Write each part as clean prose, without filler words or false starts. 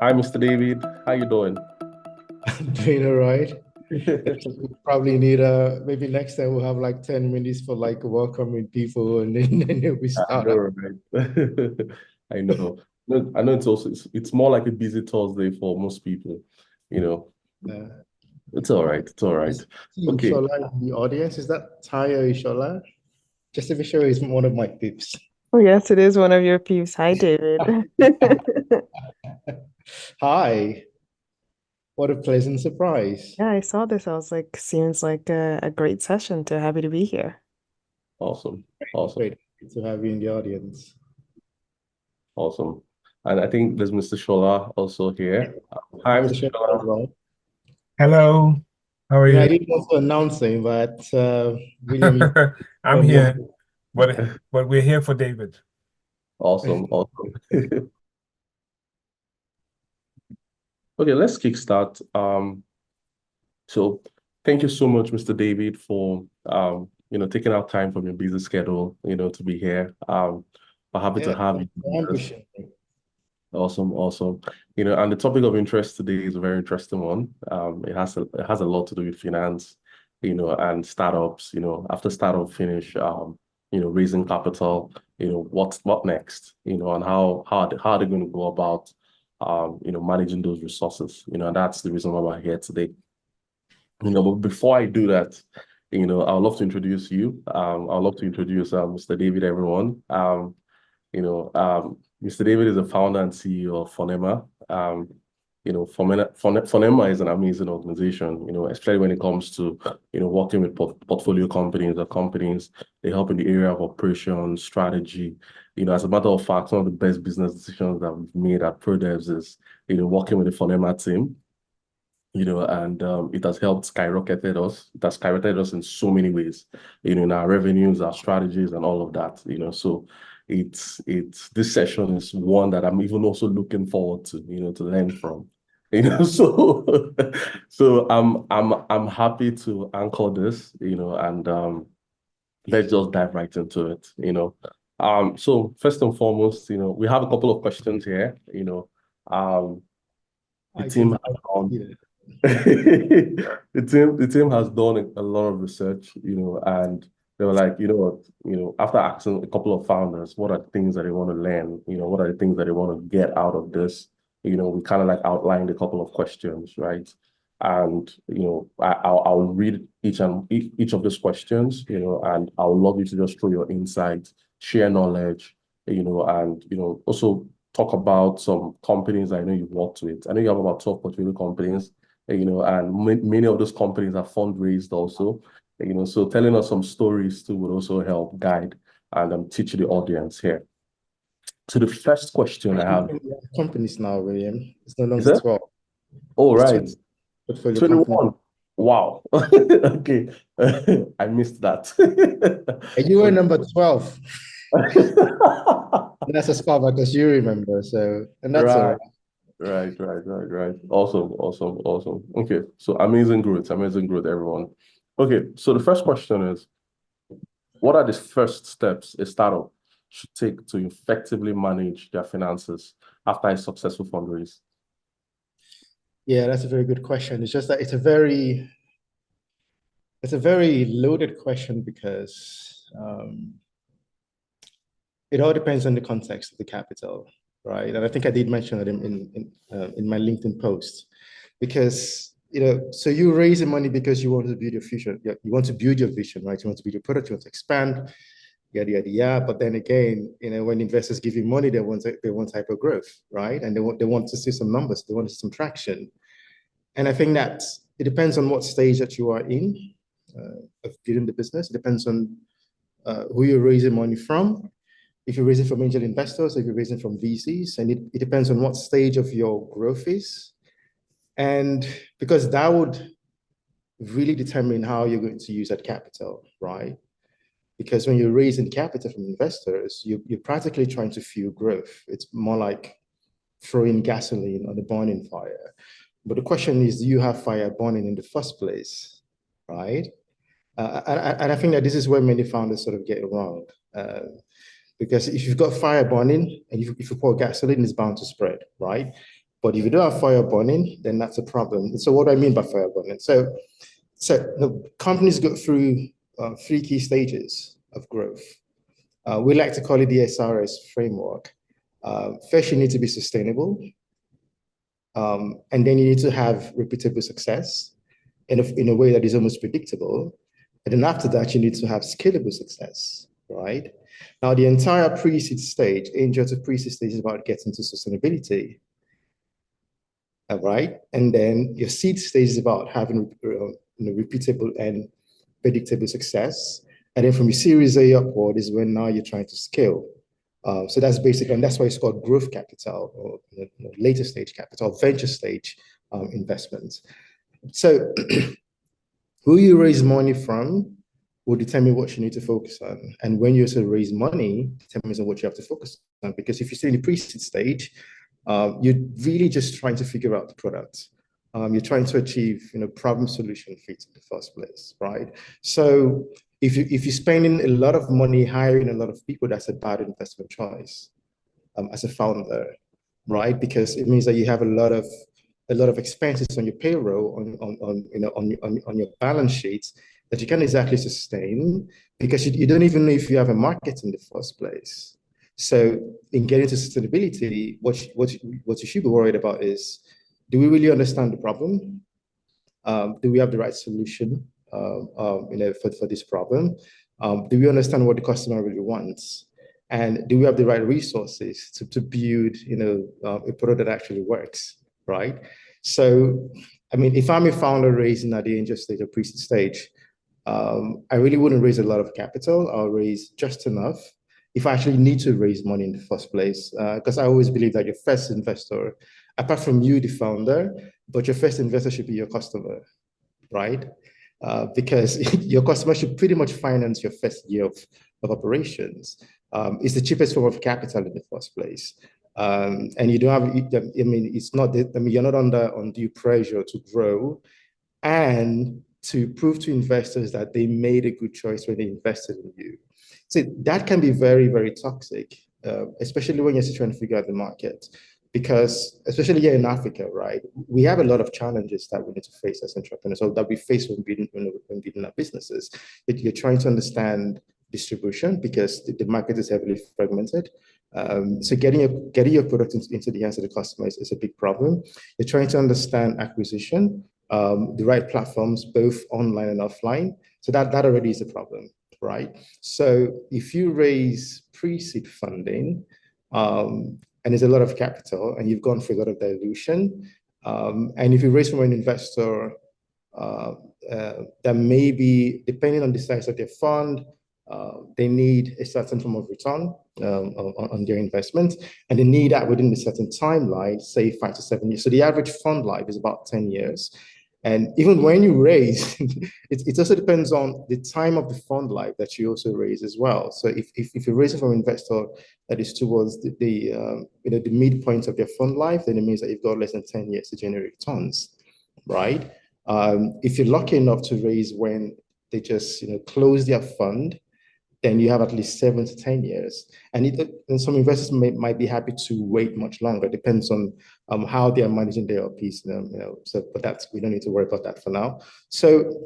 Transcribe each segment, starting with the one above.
Hi, Mr. David. How you doing? Doing all right. We probably need maybe next time we'll have like 10 minutes for like welcoming people and then we I know, start. right? I know. No, I know it's more like a busy Thursday for most people. You know, Uh, it's all right. It's all I right. see Okay. Ishola in the audience. Is that Tayo Ishola? Just to be sure, he's one of my peeps. Oh, yes, it is one of your peeps. Hi, David. Hi, what a pleasant surprise. Yeah, I saw this. I was like, seems like a great session. To happy to be here. Awesome. Awesome. Great to have you in the audience. Awesome. And I think there's Mr. Shola also here. Hi, Mr. Mr. Shepherd as Shola. well. Hello, how are Yeah, I you? didn't want to announce him, but William, you I'm here, but we're here for David. Awesome. Awesome. Okay, let's kickstart. So thank you so much, Mr. David, for taking out time from your busy schedule, to be here. We're happy to yeah, have you with us. ambition. Awesome, awesome. And the topic of interest today is a very interesting one. It has a lot to do with finance, and startups, after startup finish, raising capital, what next, and how they're going to go about managing those resources, and that's the reason why we're here today. But before I do that, I'd love to introduce you. I'd love to introduce Mr. David, everyone. Mr. David is the founder and CEO of Fonema. Fonema is an amazing organization, especially when it comes to, working with portfolio companies or companies. They help in the area of operations, strategy. As a matter of fact, one of the best business decisions that we've made at ProDevs is, working with the Fonema team. And it has helped skyrocketed us. It has skyrocketed us in so many ways, in our revenues, our strategies, and all of that. So it's this session is one that I'm even also looking forward to, to learn from. So I'm happy to anchor this, and let's just dive right into it. So first and foremost, we have a couple of questions here. The I team can, has gone yeah. the team has done a lot of research, and they were like, what, after asking a couple of founders, what are the things that they want to learn, what are the things that they want to get out of this, we kind of like outlined a couple of questions, right? And I'll read each of those questions, and I would love you to just throw your insights, share knowledge, and also talk about some companies I know you've worked with. I know you have about 12 portfolio companies, and many of those companies are fundraised also, so telling us some stories too would also help guide and teach the audience here. So the first question I have Companies now, William. It's no is longer that, 12. oh, It's right, 20 portfolio company. 21. Wow. Okay. I missed that. And you were Okay. number 12. And that's a spot because you remember. So, and that's all Right. right. Right. Awesome, awesome, awesome. Okay, so amazing growth, everyone. Okay, so the first question is, what are the first steps a startup should take to effectively manage their finances after a successful fundraise? Yeah, that's a very good question. It's just that it's a very loaded question because it all depends on the context of the capital, right? And I think I did mention that in my LinkedIn post, because so you're raising money because you want to build your future. You want to build your vision, right? You want to build your product. You want to expand, yada yada yada. But then again, when investors give you money, they want hyper growth, right? And they want to see some numbers. They want to see some traction. And I think that it depends on what stage that you are in of building the business. It depends on who you're raising money from, if you're raising from angel investors, if you're raising from VCs, and it depends on what stage of your growth is. And because that would really determine how you're going to use that capital, right? Because when you're raising capital from investors, you're practically trying to fuel growth. It's more like throwing gasoline on the burning fire. But the question is, do you have fire burning in the first place, right? And I think that this is where many founders sort of get it wrong. Because if you've got fire burning and if you pour gasoline, it's bound to spread, right? But if you don't have fire burning, then that's a problem. So what do I mean by fire burning? So the companies go through three key stages of growth. We like to call it the SRS framework. First, you need to be sustainable. And then you need to have repeatable success in a way that is almost predictable. And then after that, you need to have scalable success, right? Now, the entire pre-seed stage, angel to pre-seed stage, is about getting to sustainability, right? And then your seed stage is about having repeatable and predictable success. And then from your Series A upward is when now you're trying to scale. So that's basic, and that's why it's called growth capital, or later stage capital, venture stage investments. So who you raise money from will determine what you need to focus on. And when you also raise money, determines on what you have to focus on. Because if you're still in the pre-seed stage, you're really just trying to figure out the product. You're trying to achieve, problem solution fit in the first place, right? So if you're spending a lot of money hiring a lot of people, that's a bad investment choice as a founder, right? Because it means that you have a lot of expenses on your payroll, on your balance sheets that you can't exactly sustain because you don't even know if you have a market in the first place. So in getting to sustainability, what you should be worried about is, do we really understand the problem? Do we have the right solution for this problem? Do we understand what the customer really wants? And do we have the right resources to build a product that actually works, right? So, I mean, if I'm a founder raising at the angel stage or pre-seed stage, I really wouldn't raise a lot of capital. I'll raise just enough if I actually need to raise money in the first place. Because I always believe that your first investor, apart from you, the founder, but your first investor should be your customer, right? Because your customer should pretty much finance your first year of operations. It's the cheapest form of capital in the first place. And you don't have, I mean, it's not, you're not under undue pressure to grow and to prove to investors that they made a good choice when they invested in you. So that can be very, very toxic, especially when you're still trying to figure out the market. Because especially here in Africa, right, we have a lot of challenges that we need to face as entrepreneurs, or that we face when building our businesses. You're trying to understand distribution because the market is heavily fragmented. So getting your product into the hands of the customers is a big problem. You're trying to understand acquisition, the right platforms, both online and offline. So that already is a problem, right? So if you raise pre-seed funding, and there's a lot of capital, and you've gone through a lot of dilution, and if you raise from an investor that maybe, depending on the size of their fund, they need a certain form of return on their investment, and they need that within a certain timeline, say 5 to 7 years. So the average fund life is about 10 years. And even when you raise, it also depends on the time of the fund life that you also raise as well. So if you're raising from an investor that is towards the midpoint of their fund life, then it means that you've got less than 10 years to generate returns, right? If you're lucky enough to raise when they just close their fund, then you have at least 7 to 10 years. And some investors might be happy to wait much longer. It depends on how they are managing their LPs. So, but we don't need to worry about that for now. So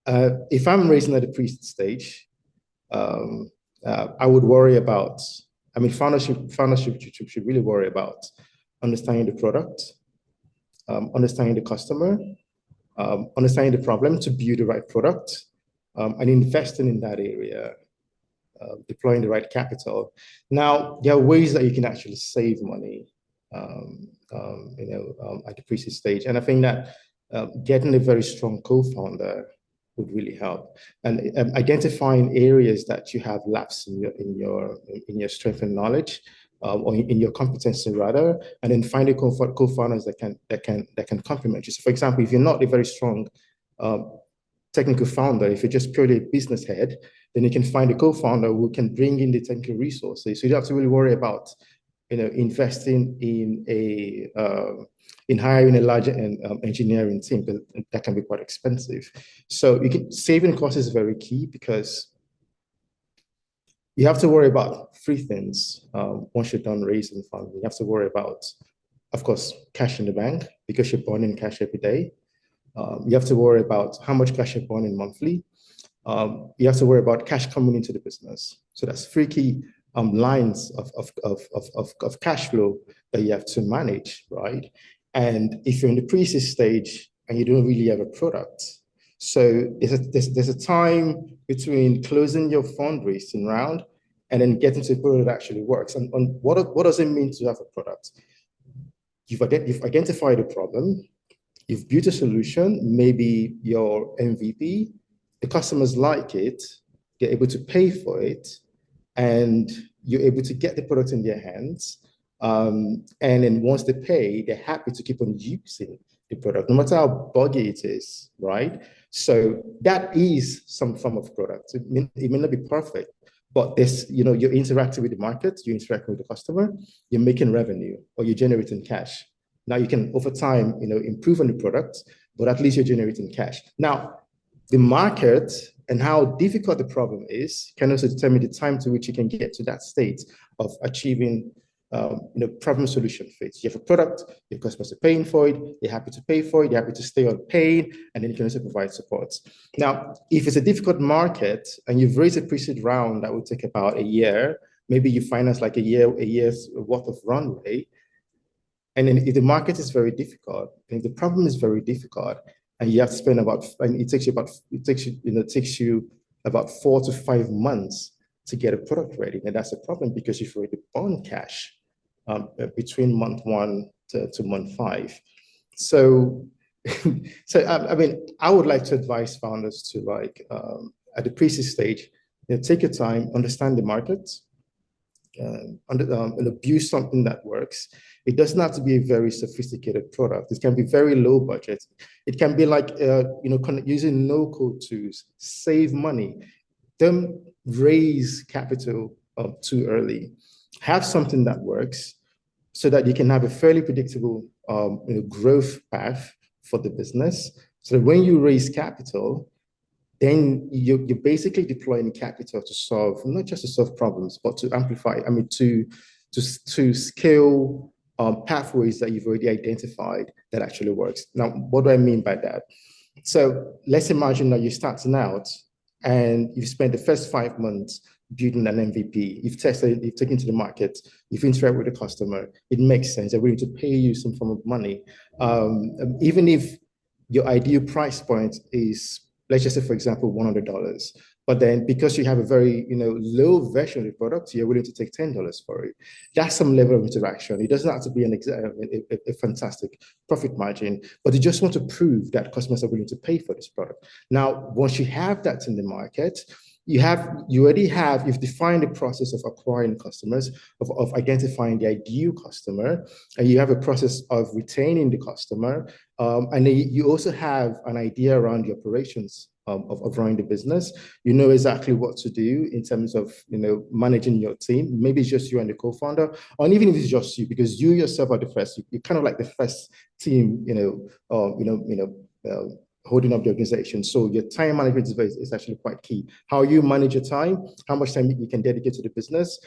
if I'm raising at the pre-seed stage, I would worry about, founders should really worry about understanding the product, understanding the customer, understanding the problem to build the right product, and investing in that area, deploying the right capital. Now, there are ways that you can actually save money, at the pre-seed stage. And I think that getting a very strong co-founder would really help. And identifying areas that you have lapse in your strength and knowledge, or in your competency rather, and then finding co-founders that can complement you. So, for example, if you're not a very strong technical founder, if you're just purely a business head, then you can find a co-founder who can bring in the technical resources. So you don't have to really worry about, investing in hiring a larger engineering team, but that can be quite expensive. So saving costs is very key, because You have to worry about three things once you're done raising funds. You have to worry about, of course, cash in the bank because you're burning cash every day. You have to worry about how much cash you're burning monthly. You have to worry about cash coming into the business. So that's three key lines of cash flow that you have to manage, right? And if you're in the pre-seed stage and you don't really have a product, so there's a time between closing your fundraising round and then getting to a product that actually works. And what does it mean to have a product? You've identified a problem, you've built a solution, maybe your MVP, the customers like it, they're able to pay for it, and you're able to get the product in their hands. And then once they pay, they're happy to keep on using the product, no matter how buggy it is, right? So that is some form of product. It may not be perfect, but this, you're interacting with the market, you're interacting with the customer, you're making revenue, or you're generating cash. Now you can, over time, improve on the product, but at least you're generating cash. Now, the market and how difficult the problem is can also determine the time to which you can get to that state of achieving problem solution fit. You have a product, your customers are paying for it, they're happy to pay for it, they're happy to stay on paying, and then you can also provide support. Now, if it's a difficult market and you've raised a pre-seed round that will take about a year, maybe you finance like a year's worth of runway. And then if the market is very difficult, and the problem is very difficult, and you have to spend it takes you about 4 to 5 months to get a product ready. And that's a problem because you've already burned cash between month 1 to month 5. So, I would like to advise founders to at the pre-seed stage, take your time, understand the market, build something that works. It doesn't have to be a very sophisticated product. It can be very low budget. It can be like using no-code tools, save money. Don't raise capital too early. Have something that works so that you can have a fairly predictable growth path for the business. So that when you raise capital, then you're basically deploying capital to solve, not just to solve problems, but to amplify, to scale pathways that you've already identified that actually works. Now, what do I mean by that? So let's imagine that you're starting out and you've spent the first 5 months building an MVP. You've tested it, you've taken it to the market, you've interacted with the customer. It makes sense. They're willing to pay you some form of money. Even if your ideal price point is, let's just say, for example, $100. But then because you have a very low version of the product, you're willing to take $10 for it. That's some level of interaction. It doesn't have to be a fantastic profit margin, but you just want to prove that customers are willing to pay for this product. Now, once you have that in the market, you've defined the process of acquiring customers, of identifying the ideal customer, and you have a process of retaining the customer. And then you also have an idea around the operations of running the business. You know exactly what to do in terms of managing your team. Maybe it's just you and the co-founder, or even if it's just you, because you yourself are the first. You're kind of like the first team, holding up the organization. So your time management is actually quite key. How you manage your time, how much time you can dedicate to the business,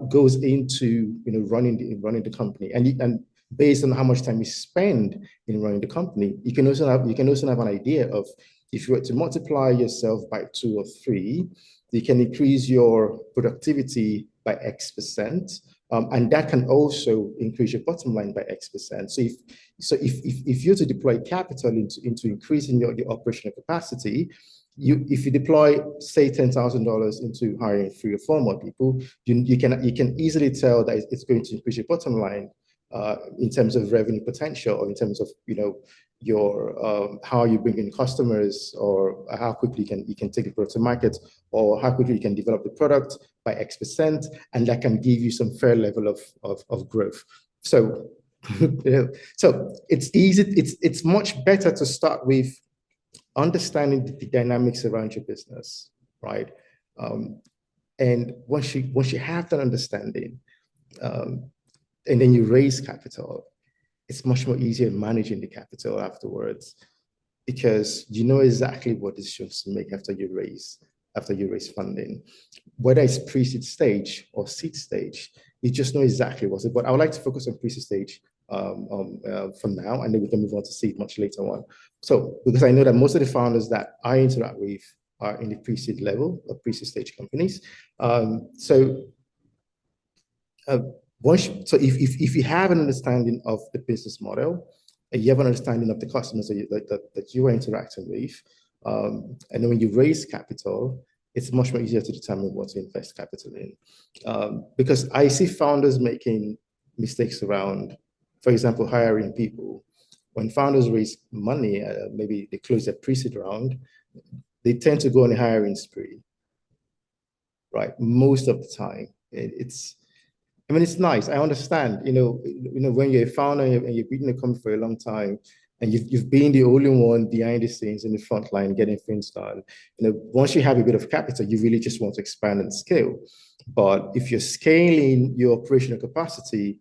goes into running the company. And based on how much time you spend in running the company, you can also have an idea of, if you were to multiply yourself by 2 or 3, you can increase your productivity by X%. And that can also increase your bottom line by X%. So if you're to deploy capital into increasing your operational capacity, if you deploy, say, $10,000 into hiring 3 or 4 more people, you can easily tell that it's going to increase your bottom line in terms of revenue potential, or in terms of your how you bring in customers, or how quickly you can take the product to market, or how quickly you can develop the product by X%, and that can give you some fair level of growth. So so it's easy. It's much better to start with understanding the dynamics around your business, right? And once you have that understanding, and then you raise capital, it's much more easier managing the capital afterwards, because you know exactly what decisions to make after you raise. after you raise funding. Whether it's pre-seed stage or seed stage, you just know exactly what's it. But I would like to focus on pre-seed stage for now, and then we can move on to seed much later on. So, because I know that most of the founders that I interact with are in the pre-seed level or pre-seed stage companies. If you have an understanding of the business model, and you have an understanding of the customers that you are interacting with, and then when you raise capital, it's much more easier to determine what to invest capital in. Because I see founders making mistakes around, for example, hiring people. When founders raise money, maybe they close their pre-seed round, they tend to go on a hiring spree, right? Most of the time. I mean, it's nice. I understand, when you're a founder and you've been in the company for a long time, and you've been the only one behind the scenes in the front line getting things done. Once you have a bit of capital, you really just want to expand and scale. But if you're scaling your operational capacity,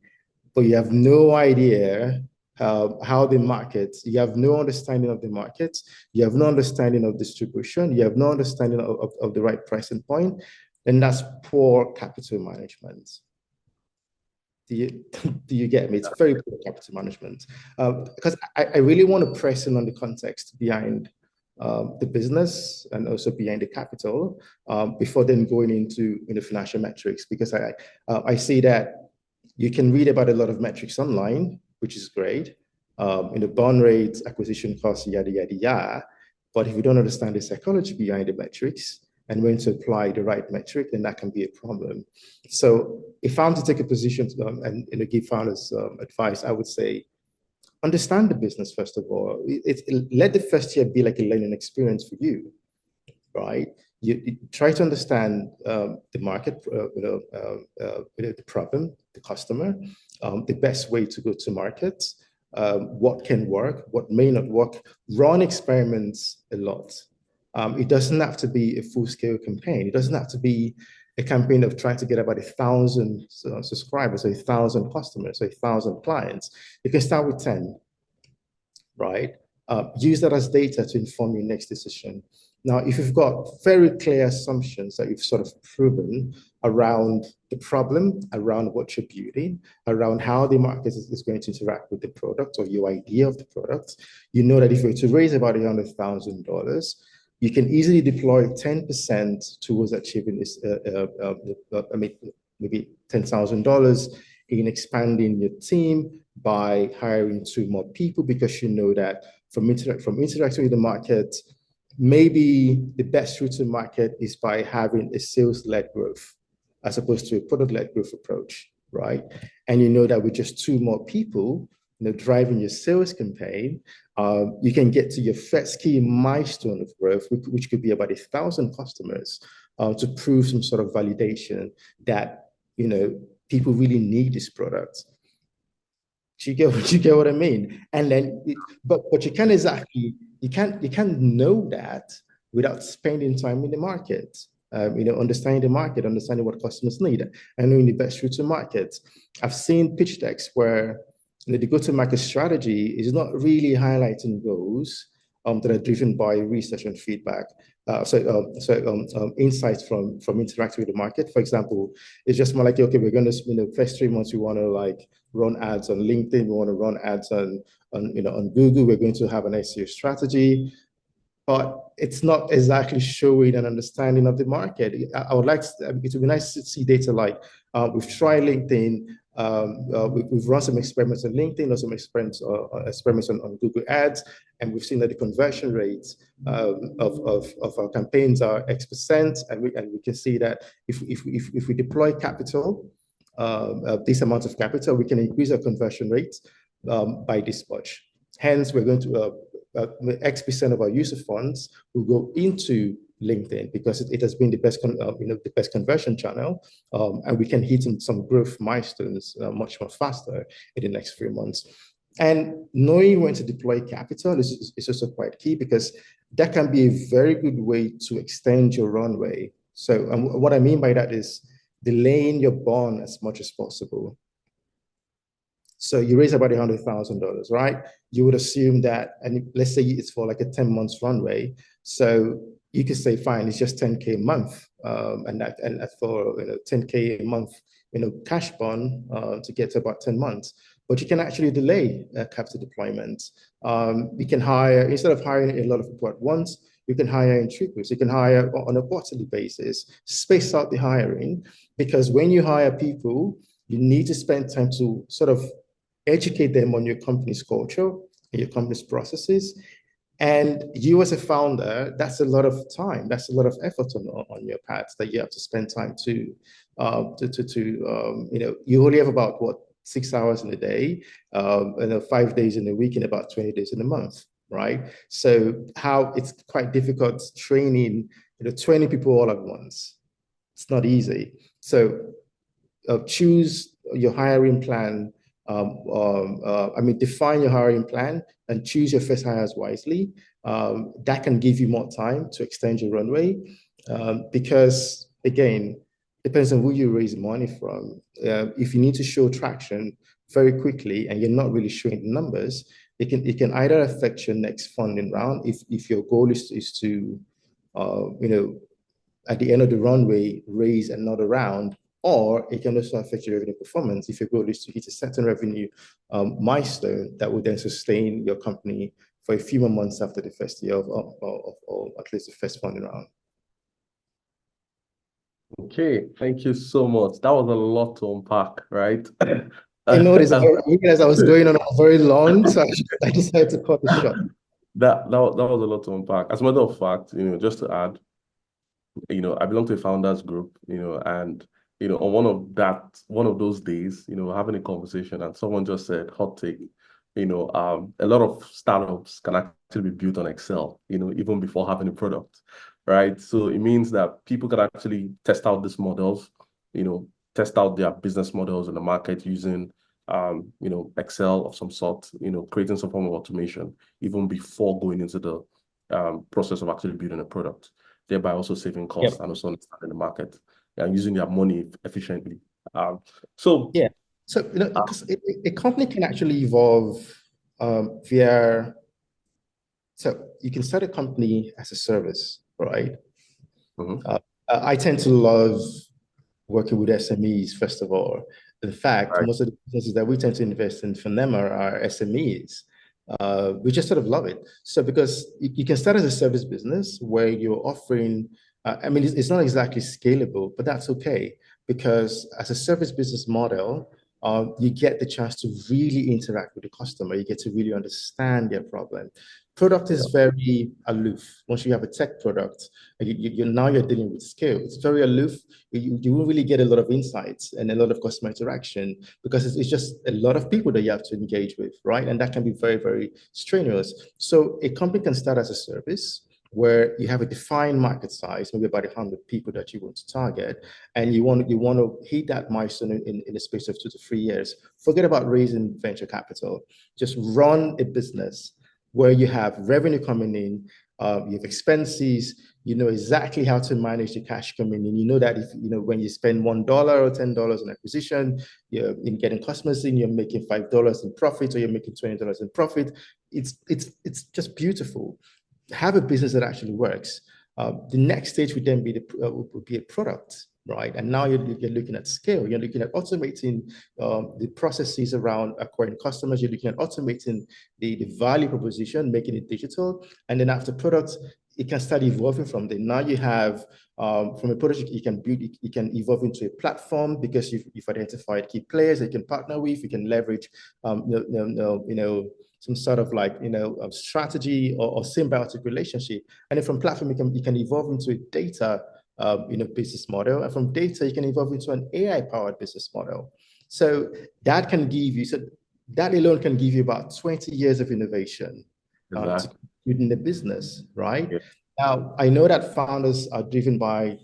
but you have no idea how the market, you have no understanding of the market, you have no understanding of distribution, you have no understanding of the right pricing point, then that's poor capital management. Do you get me? It's very poor capital management. Because I really want to press in on the context behind the business and also behind the capital before then going into financial metrics, because I see that you can read about a lot of metrics online, which is great. Burn rates, acquisition costs, yada, yada, yada. But if you don't understand the psychology behind the metrics and when to apply the right metric, then that can be a problem. So if I'm to take a position and give founders advice, I would say, understand the business, first of all. Let the first year be like a learning experience for you, right? You try to understand the market, the problem, the customer, the best way to go to market, what can work, what may not work. Run experiments a lot. It doesn't have to be a full-scale campaign. It doesn't have to be a campaign of trying to get about 1,000 subscribers or 1,000 customers or 1,000 clients. You can start with 10, right? Use that as data to inform your next decision. Now, if you've got very clear assumptions that you've sort of proven around the problem, around what you're building, around how the market is going to interact with the product or your idea of the product, you know that if you're to raise about $100,000, you can easily deploy 10% towards achieving this, maybe $10,000 in expanding your team by hiring 2 more people, because you know that from interacting with the market, maybe the best route to market is by having a sales-led growth as opposed to a product-led growth approach, right? And you know that with just 2 more people, driving your sales campaign, you can get to your first key milestone of growth, which could be about 1,000 customers, to prove some sort of validation that people really need this product. Do you get what I mean? And then, but you can't exactly, you can't know that without spending time in the market. Understanding the market, understanding what customers need, and knowing the best route to market. I've seen pitch decks where the go-to-market strategy is not really highlighting goals that are driven by research and feedback. Insights from interacting with the market. For example, it's just more like, okay, we're going to, first 3 months, we want to run ads on LinkedIn, we want to run ads on Google, we're going to have an SEO strategy, but it's not exactly showing an understanding of the market. I would like, it would be nice to see data like, we've tried LinkedIn, we've run some experiments on LinkedIn or some experiments on Google Ads, and we've seen that the conversion rates of our campaigns are X%, and we can see that if we deploy capital, this amount of capital, we can increase our conversion rates by this much. Hence, we're going to X% of our user funds will go into LinkedIn because it has been the best, the best conversion channel, and we can hit some growth milestones much more faster in the next 3 months. And knowing when to deploy capital is also quite key, because that can be a very good way to extend your runway. So what I mean by that is delaying your burn as much as possible. So you raise about $100,000, right? You would assume that, and let's say it's for like a 10 months runway. So you could say, fine, it's just 10K a month, and that's for 10K a month, cash burn to get to about 10 months. But you can actually delay capital deployment. You can hire, instead of hiring a lot of people at once, you can hire in trickles. You can hire on a quarterly basis, space out the hiring, because when you hire people, you need to spend time to sort of educate them on your company's culture, your company's processes. And you as a founder, that's a lot of time, that's a lot of effort on your part that you have to spend time to you only have about 6 hours in a day, 5 days in a week and about 20 days in a month, right? So how it's quite difficult training 20 people all at once. It's not easy. So choose your hiring plan. Define your hiring plan and choose your first hires wisely. That can give you more time to extend your runway, because again, depends on who you raise money from. If you need to show traction very quickly and you're not really showing the numbers, it can either affect your next funding round if your goal is to at the end of the runway raise another round, or it can also affect your revenue performance if your goal is to hit a certain revenue milestone that will then sustain your company for a few more months after the first year or at least the first funding round. Okay, thank you so much. That was a lot to unpack, right? I noticed, I realized I was going on very long, so I decided to cut the short. That was a lot to unpack. As a matter of fact, just to add, I belong to a founders group, and on one of those days, having a conversation, and someone just said, hot take, a lot of startups can actually be built on Excel, even before having a product, right? So it means that people can actually test out these models, test out their business models in the market using Excel of some sort, creating some form of automation, even before going into the process of actually building a product, thereby also saving costs and also understanding the market and using their money efficiently. So a company can actually evolve via. So you can start a company as a service, right? I tend to love working with SMEs, first of all. In fact, most of the businesses that we tend to invest in for them are SMEs. We just sort of love it. So because you can start as a service business where you're offering, it's not exactly scalable, but that's okay. Because as a service business model, you get the chance to really interact with the customer. You get to really understand their problem. Product is very aloof. Once you have a tech product, now you're dealing with scale. It's very aloof. You won't really get a lot of insights and a lot of customer interaction because it's just a lot of people that you have to engage with, right? And that can be very, very strenuous. So a company can start as a service where you have a defined market size, maybe about 100 people that you want to target, and you want to hit that milestone in a space of 2 to 3 years. Forget about raising venture capital. Just run a business where you have revenue coming in, you have expenses, you know exactly how to manage the cash coming in. You know that if when you spend $1 or $10 on acquisition, you're in getting customers in, you're making $5 in profit, or you're making $20 in profit. It's just beautiful. Have a business that actually works. The next stage would then be would be a product, right? And now you're looking at scale. You're looking at automating the processes around acquiring customers. You're looking at automating the value proposition, making it digital. And then after product, it can start evolving from there. Now you have, from a product, you can build, you can evolve into a platform because you've identified key players that you can partner with. You can leverage, some sort of strategy or symbiotic relationship. And then from platform, you can evolve into a data business model. And from data, you can evolve into an AI-powered business model. So that can give you, that alone can give you about 20 years of innovation within the business, right? Yeah. Now, I know that founders are driven by,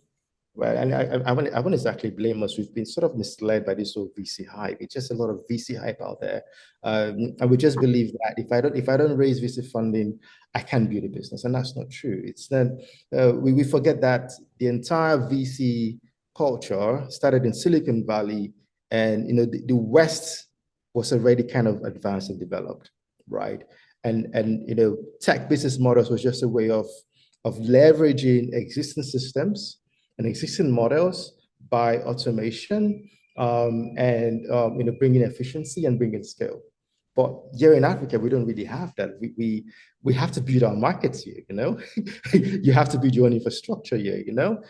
well, and I wouldn't exactly blame us. We've been sort of misled by this whole VC hype. It's just a lot of VC hype out there, and we just believe that if I don't raise VC funding, I can't build a business, and that's not true. It's that we forget that the entire VC culture started in Silicon Valley, and the West was already kind of advanced and developed, right? And tech business models was just a way of of leveraging existing systems and existing models by automation and bringing efficiency and bringing scale. But here in Africa, we don't really have that. We have to build our markets here, you know. You have to build your own infrastructure here, you know.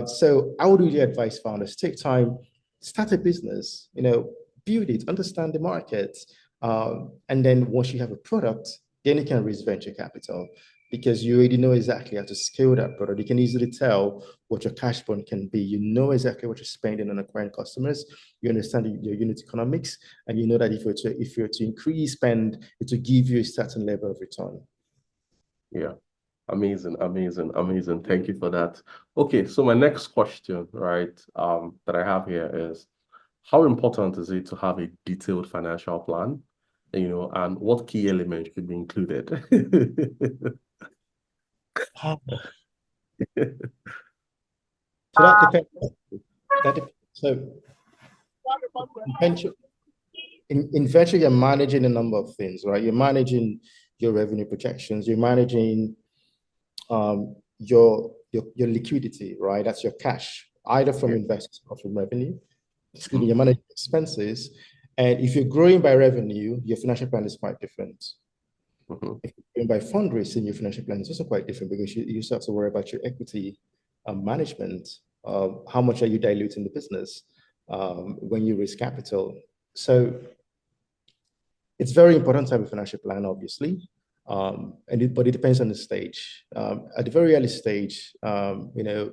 So I would really advise founders, take time, start a business, you know, build it, understand the market. And then once you have a product, then you can raise venture capital because you already know exactly how to scale that product. You can easily tell what your cash burn can be. You know exactly what you're spending on acquiring customers. You understand your unit economics, and you know that if you're to increase spend, it will give you a certain level of return. Yeah. Amazing. Thank you for that. Okay, so my next question, right, that I have here is, how important is it to have a detailed financial plan, you know, and what key elements should be included? So that depends. So in venture, you're managing a number of things, right? You're managing your revenue projections. You're managing your liquidity, right? That's your cash, either from investors or from revenue. Excuse me, you're managing expenses. And if you're growing by revenue, your financial plan is quite different. If you're growing by fundraising, your financial plan is also quite different because you still have to worry about your equity management. How much are you diluting the business when you raise capital? So it's very important to have a financial plan, obviously. But it depends on the stage. At the very early stage, you know,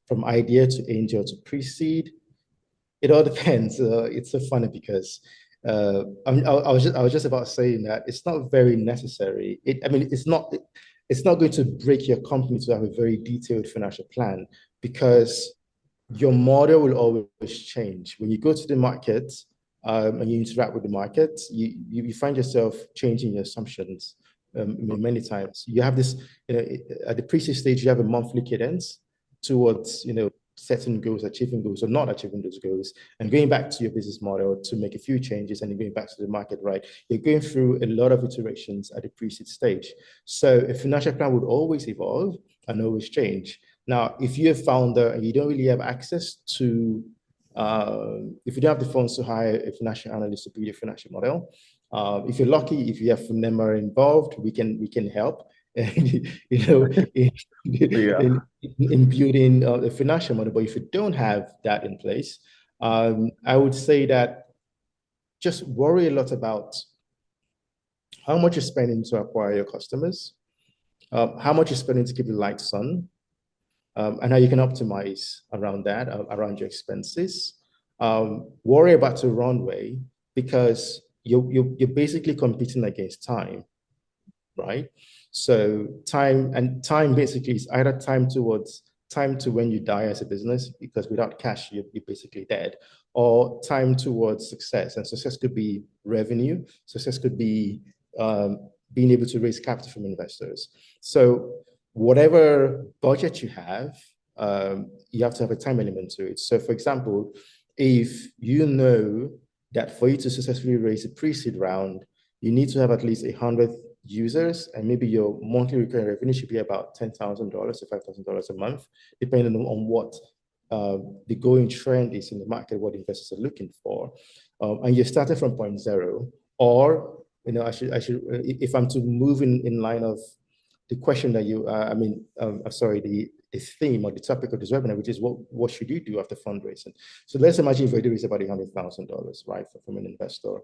from idea to angel to pre-seed, it all depends. It's so funny because I was just about saying that it's not very necessary. It's not going to break your company to have a very detailed financial plan because your model will always change. When you go to the market and you interact with the market, you find yourself changing your assumptions many times. You have this, you know, at the pre-seed stage, you have a monthly cadence towards, you know, setting goals, achieving goals, or not achieving those goals, and going back to your business model to make a few changes, and then going back to the market, right? You're going through a lot of iterations at the pre-seed stage. So a financial plan would always evolve and always change. Now, if you're a founder and you don't really have access to, if you don't have the funds to hire a financial analyst to build your financial model, if you're lucky, if you have FUNEMA involved, we can help. You know, in building a financial model. But if you don't have that in place, I would say that just worry a lot about how much you're spending to acquire your customers, how much you're spending to keep the lights on, and how you can optimize around that, around your expenses. Worry about the runway because you're basically competing against time, right? So time basically is either time to when you die as a business, because without cash, you're basically dead, or time towards success. And success could be revenue. Success could be being able to raise capital from investors. So whatever budget you have to have a time element to it. So for example, if you know that for you to successfully raise a pre-seed round, you need to have at least 100 users, and maybe your monthly recurring revenue should be about $10,000 to $5,000 a month, depending on what the going trend is in the market, what investors are looking for. And you're starting from point zero, or, you know, I should, if I'm to move in line of the question that you, the theme or the topic of this webinar, which is what should you do after fundraising? So let's imagine if you raise about $100,000, right, from an investor,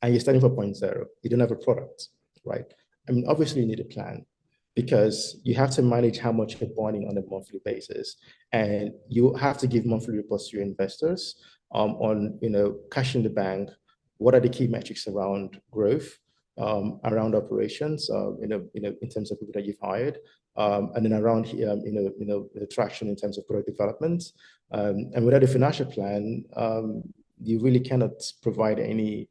and you're starting from point zero, you don't have a product, right? I mean, obviously you need a plan because you have to manage how much you're burning on a monthly basis, and you have to give monthly reports to your investors on, you know, cash in the bank. What are the key metrics around growth, around operations, in terms of people that you've hired, and then around the traction in terms of product development. And without a financial plan, you really cannot provide any.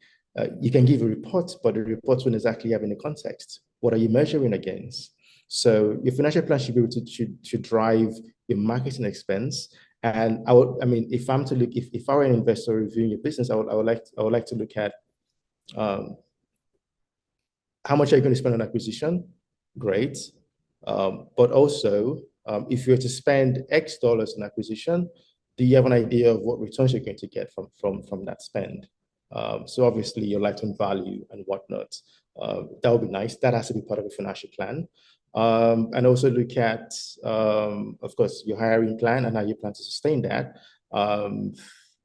You can give a report, but the report won't exactly have any context. What are you measuring against? So your financial plan should be able to drive your marketing expense. And if I were an investor reviewing your business, I would like to look at how much are you going to spend on acquisition? Great. But also, if you're to spend X dollars in acquisition, do you have an idea of what returns you're going to get from that spend? So obviously your lifetime value and whatnot, that would be nice. That has to be part of a financial plan. And also look at, of course, your hiring plan and how you plan to sustain that.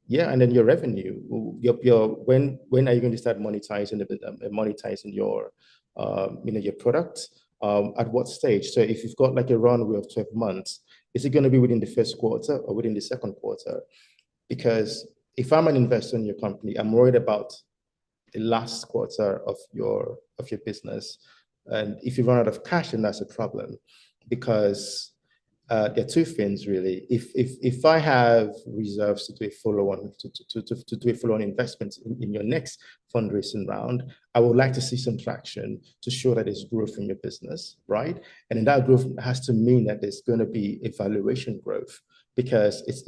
Yeah, and then your revenue. When are you going to start monetizing your your product? At what stage? So if you've got like a runway of 12 months, is it going to be within the first quarter or within the second quarter? Because if I'm an investor in your company, I'm worried about the last quarter of your business. And if you run out of cash, then that's a problem, because there are two things really. If I have reserves to do a follow-on to do a follow-on investment in your next fundraising round, I would like to see some traction to show that there's growth in your business, right? And then that growth has to mean that there's going to be a valuation growth, because it's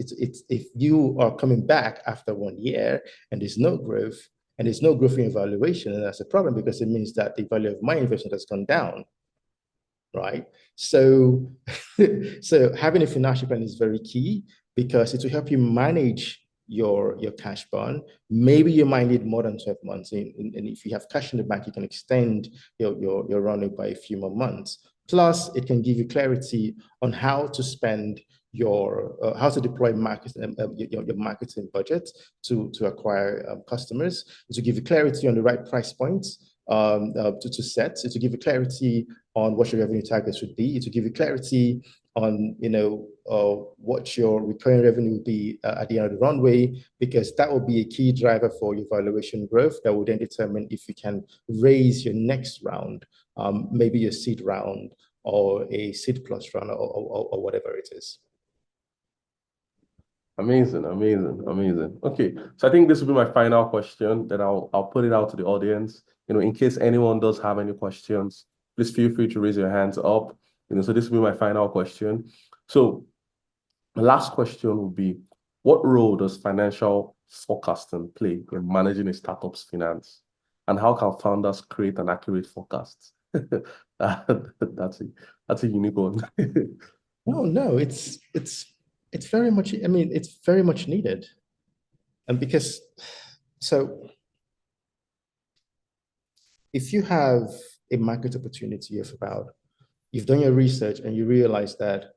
if you are coming back after 1 year and there's no growth, and there's no growth in your valuation, and that's a problem, because it means that the value of my investment has gone down, right? So, so having a financial plan is very key, because it will help you manage your cash burn. Maybe you might need more than 12 months, and if you have cash in the bank, you can extend your runway by a few more months. Plus, it can give you clarity on how to spend how to deploy your marketing budget to acquire customers. To give you clarity on the right price points to set. So to give you clarity on what your revenue targets should be. To give you clarity on what your recurring revenue will be at the end of the runway, because that will be a key driver for your valuation growth. That will then determine if you can raise your next round, maybe a seed round or a seed plus round, or whatever it is. Amazing, amazing, amazing. Okay, so I think this will be my final question. Then I'll put it out to the audience. In case anyone does have any questions, please feel free to raise your hands up. So this will be my final question. So the last question will be, what role does financial forecasting play in managing a startup's finance? And how can founders create an accurate forecast? That's a unique one. No, it's very much, I mean, it's very much needed. And because, so if you have a market opportunity of about, you've done your research and you realize that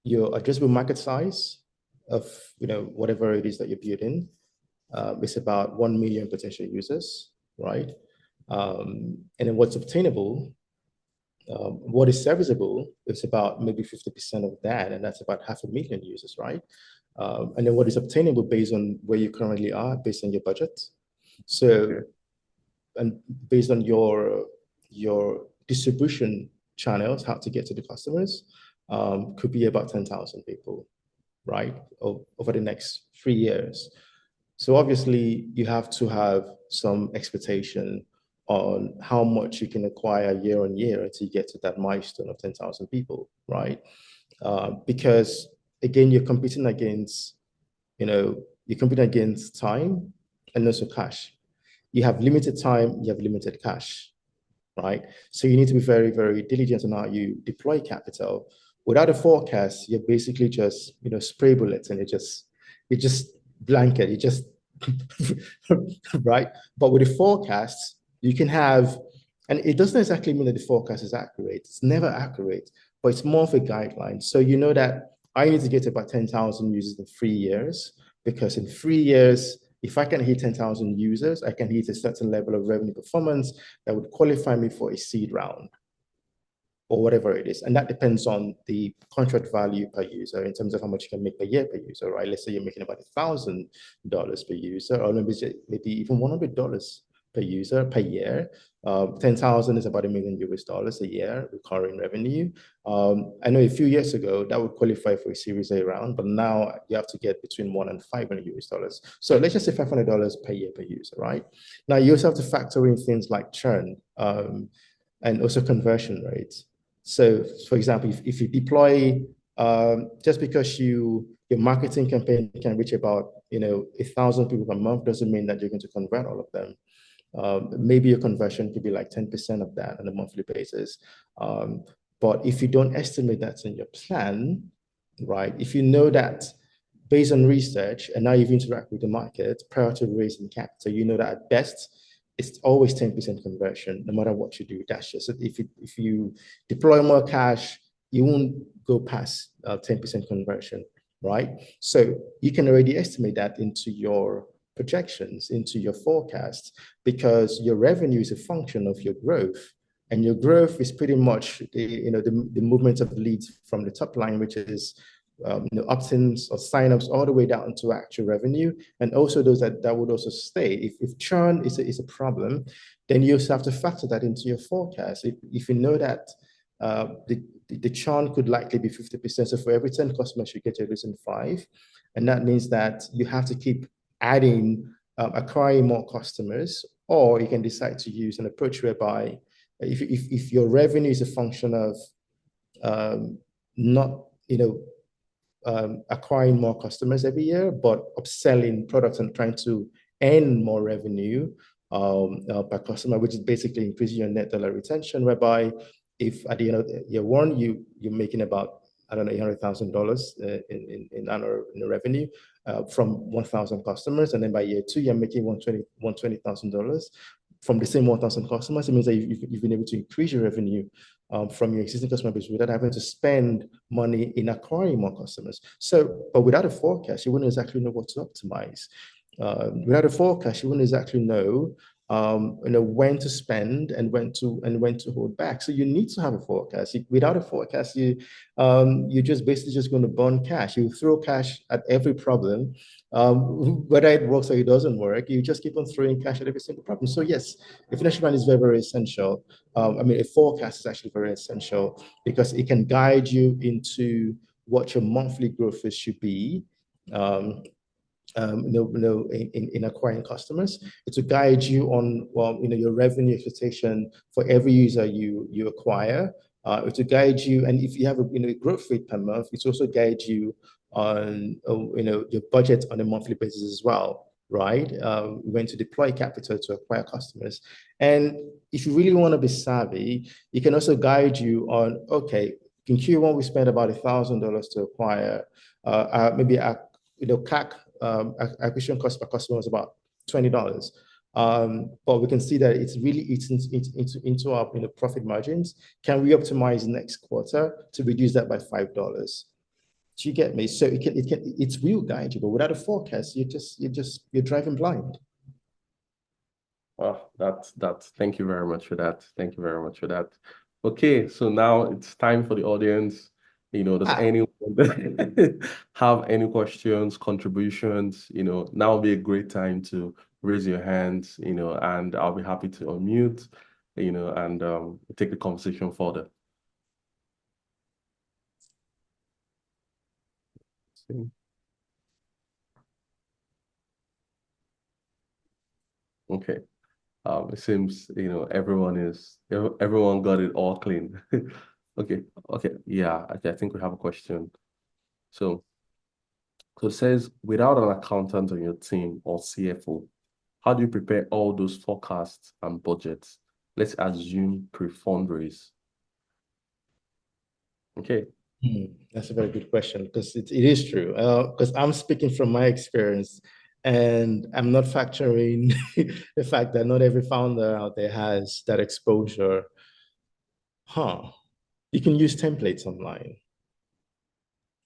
your addressable market size of whatever it is that you're building is about 1 million potential users, right? And then what's obtainable, what is serviceable is about maybe 50% of that, and that's about 500,000 users, right? And then what is obtainable based on where you currently are, based on your budget. So, and based on your distribution channels, how to get to the customers, could be about 10,000 people, right? Over the next 3 years. So obviously you have to have some expectation on how much you can acquire year on year until you get to that milestone of 10,000 people, right? Because again, you're competing against time and also cash. You have limited time, you have limited cash, right? So you need to be very, very diligent on how you deploy capital. Without a forecast, you're basically just, spray bullets, and you just blanket, you just, right? But with a forecast, you can have, and it doesn't exactly mean that the forecast is accurate. It's never accurate, but it's more of a guideline. So you know that I need to get to about 10,000 users in 3 years, because in 3 years, if I can hit 10,000 users, I can hit a certain level of revenue performance that would qualify me for a seed round or whatever it is. And that depends on the contract value per user in terms of how much you can make per year per user, right? Let's say you're making about $1,000 per user, or maybe even $100 per user per year. 10,000 is about $1 million a year recurring revenue. I know a few years ago that would qualify for a Series A round, but now you have to get between $1 and $500. So let's just say $500 per year per user, right? Now you also have to factor in things like churn and also conversion rates. So, for example, if you deploy, just because your marketing campaign can reach about 1,000 people per month doesn't mean that you're going to convert all of them. maybe your conversion could be like 10% of that on a monthly basis. But if you don't estimate that in your plan, right? If you know that based on research, and now you've interacted with the market prior to raising capital, you know that at best, it's always 10% conversion, no matter what you do. That's just if you deploy more cash, you won't go past 10% conversion, right? So you can already estimate that into your projections, into your forecasts, because your revenue is a function of your growth. And your growth is pretty much the movement of leads from the top line, which is opt-ins or signups all the way down to actual revenue, and also those that would also stay. If churn is a problem, then you also have to factor that into your forecast. If you know that the churn could likely be 50%, so for every 10 customers you get, you're losing 5, and that means that you have to keep adding, acquiring more customers, or you can decide to use an approach whereby if your revenue is a function of not acquiring more customers every year, but upselling products and trying to earn more revenue per customer, which is basically increasing your net dollar retention, whereby if at the end of year one, you're making about, I don't know, $800,000 in annual revenue from 1,000 customers. And then by year two, you're making $120,000 from the same 1,000 customers. It means that you've been able to increase your revenue from your existing customer base without having to spend money in acquiring more customers. So, but without a forecast, you wouldn't exactly know what to optimize. Without a forecast, you wouldn't exactly know when to spend and when to hold back. So you need to have a forecast. Without a forecast, you're just basically just going to burn cash. You throw cash at every problem, whether it works or it doesn't work. You just keep on throwing cash at every single problem. So yes, a financial plan is very, very essential. I mean, a forecast is actually very essential because it can guide you into what your monthly growth rate should be. In acquiring customers. It will guide you on your revenue expectation for every user you acquire. It will guide you, and if you have a growth rate per month, it also guide you on your budget on a monthly basis as well, right? When to deploy capital to acquire customers, and if you really want to be savvy, it can also guide you on in Q1 we spent about $1,000 to acquire, maybe CAC. Acquisition cost per customer was about $20. But we can see that it's really eating into our profit margins. Can we optimize next quarter to reduce that by $5? Do you get me? So it will guide you, but without a forecast, you're driving blind. Well, thank you very much for that. Thank you very much for that. Okay, so now it's time for the audience. Does anyone have any questions, contributions? Now would be a great time to raise your hands, and I'll be happy to unmute, and take the conversation further. Okay. It seems, everyone got it all clean. Okay. Yeah, I think we have a question. So it says, without an accountant on your team or CFO, how do you prepare all those forecasts and budgets? Let's assume pre-fundraise. Okay. That's a very good question, because it is true. Because I'm speaking from my experience, and I'm not factoring the fact that not every founder out there has that exposure. You can use templates online,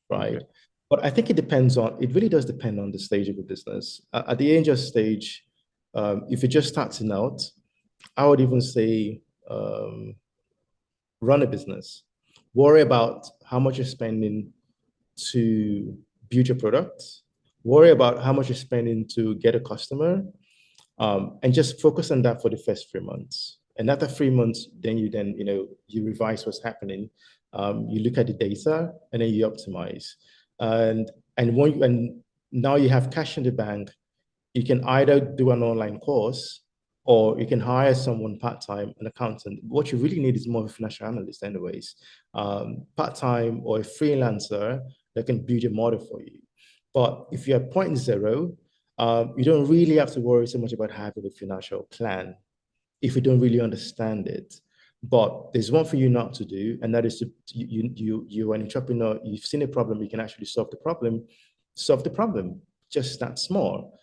right? Okay. But I think it really does depend on the stage of the business. At the angel stage, if you're just starting out, I would even say run a business. Worry about how much you're spending to build your product. Worry about how much you're spending to get a customer, and just focus on that for the first 3 months. And after 3 months, then you revise what's happening. You look at the data, and then you optimize. And now you have cash in the bank. You can either do an online course, or you can hire someone part-time, an accountant. What you really need is more of a financial analyst anyways, part-time or a freelancer that can build a model for you. But if you're at point zero, You don't really have to worry so much about having a financial plan if you don't really understand it. But there's one for you not to do, and that is you're an entrepreneur, you've seen a problem, you can actually solve the problem, just that small.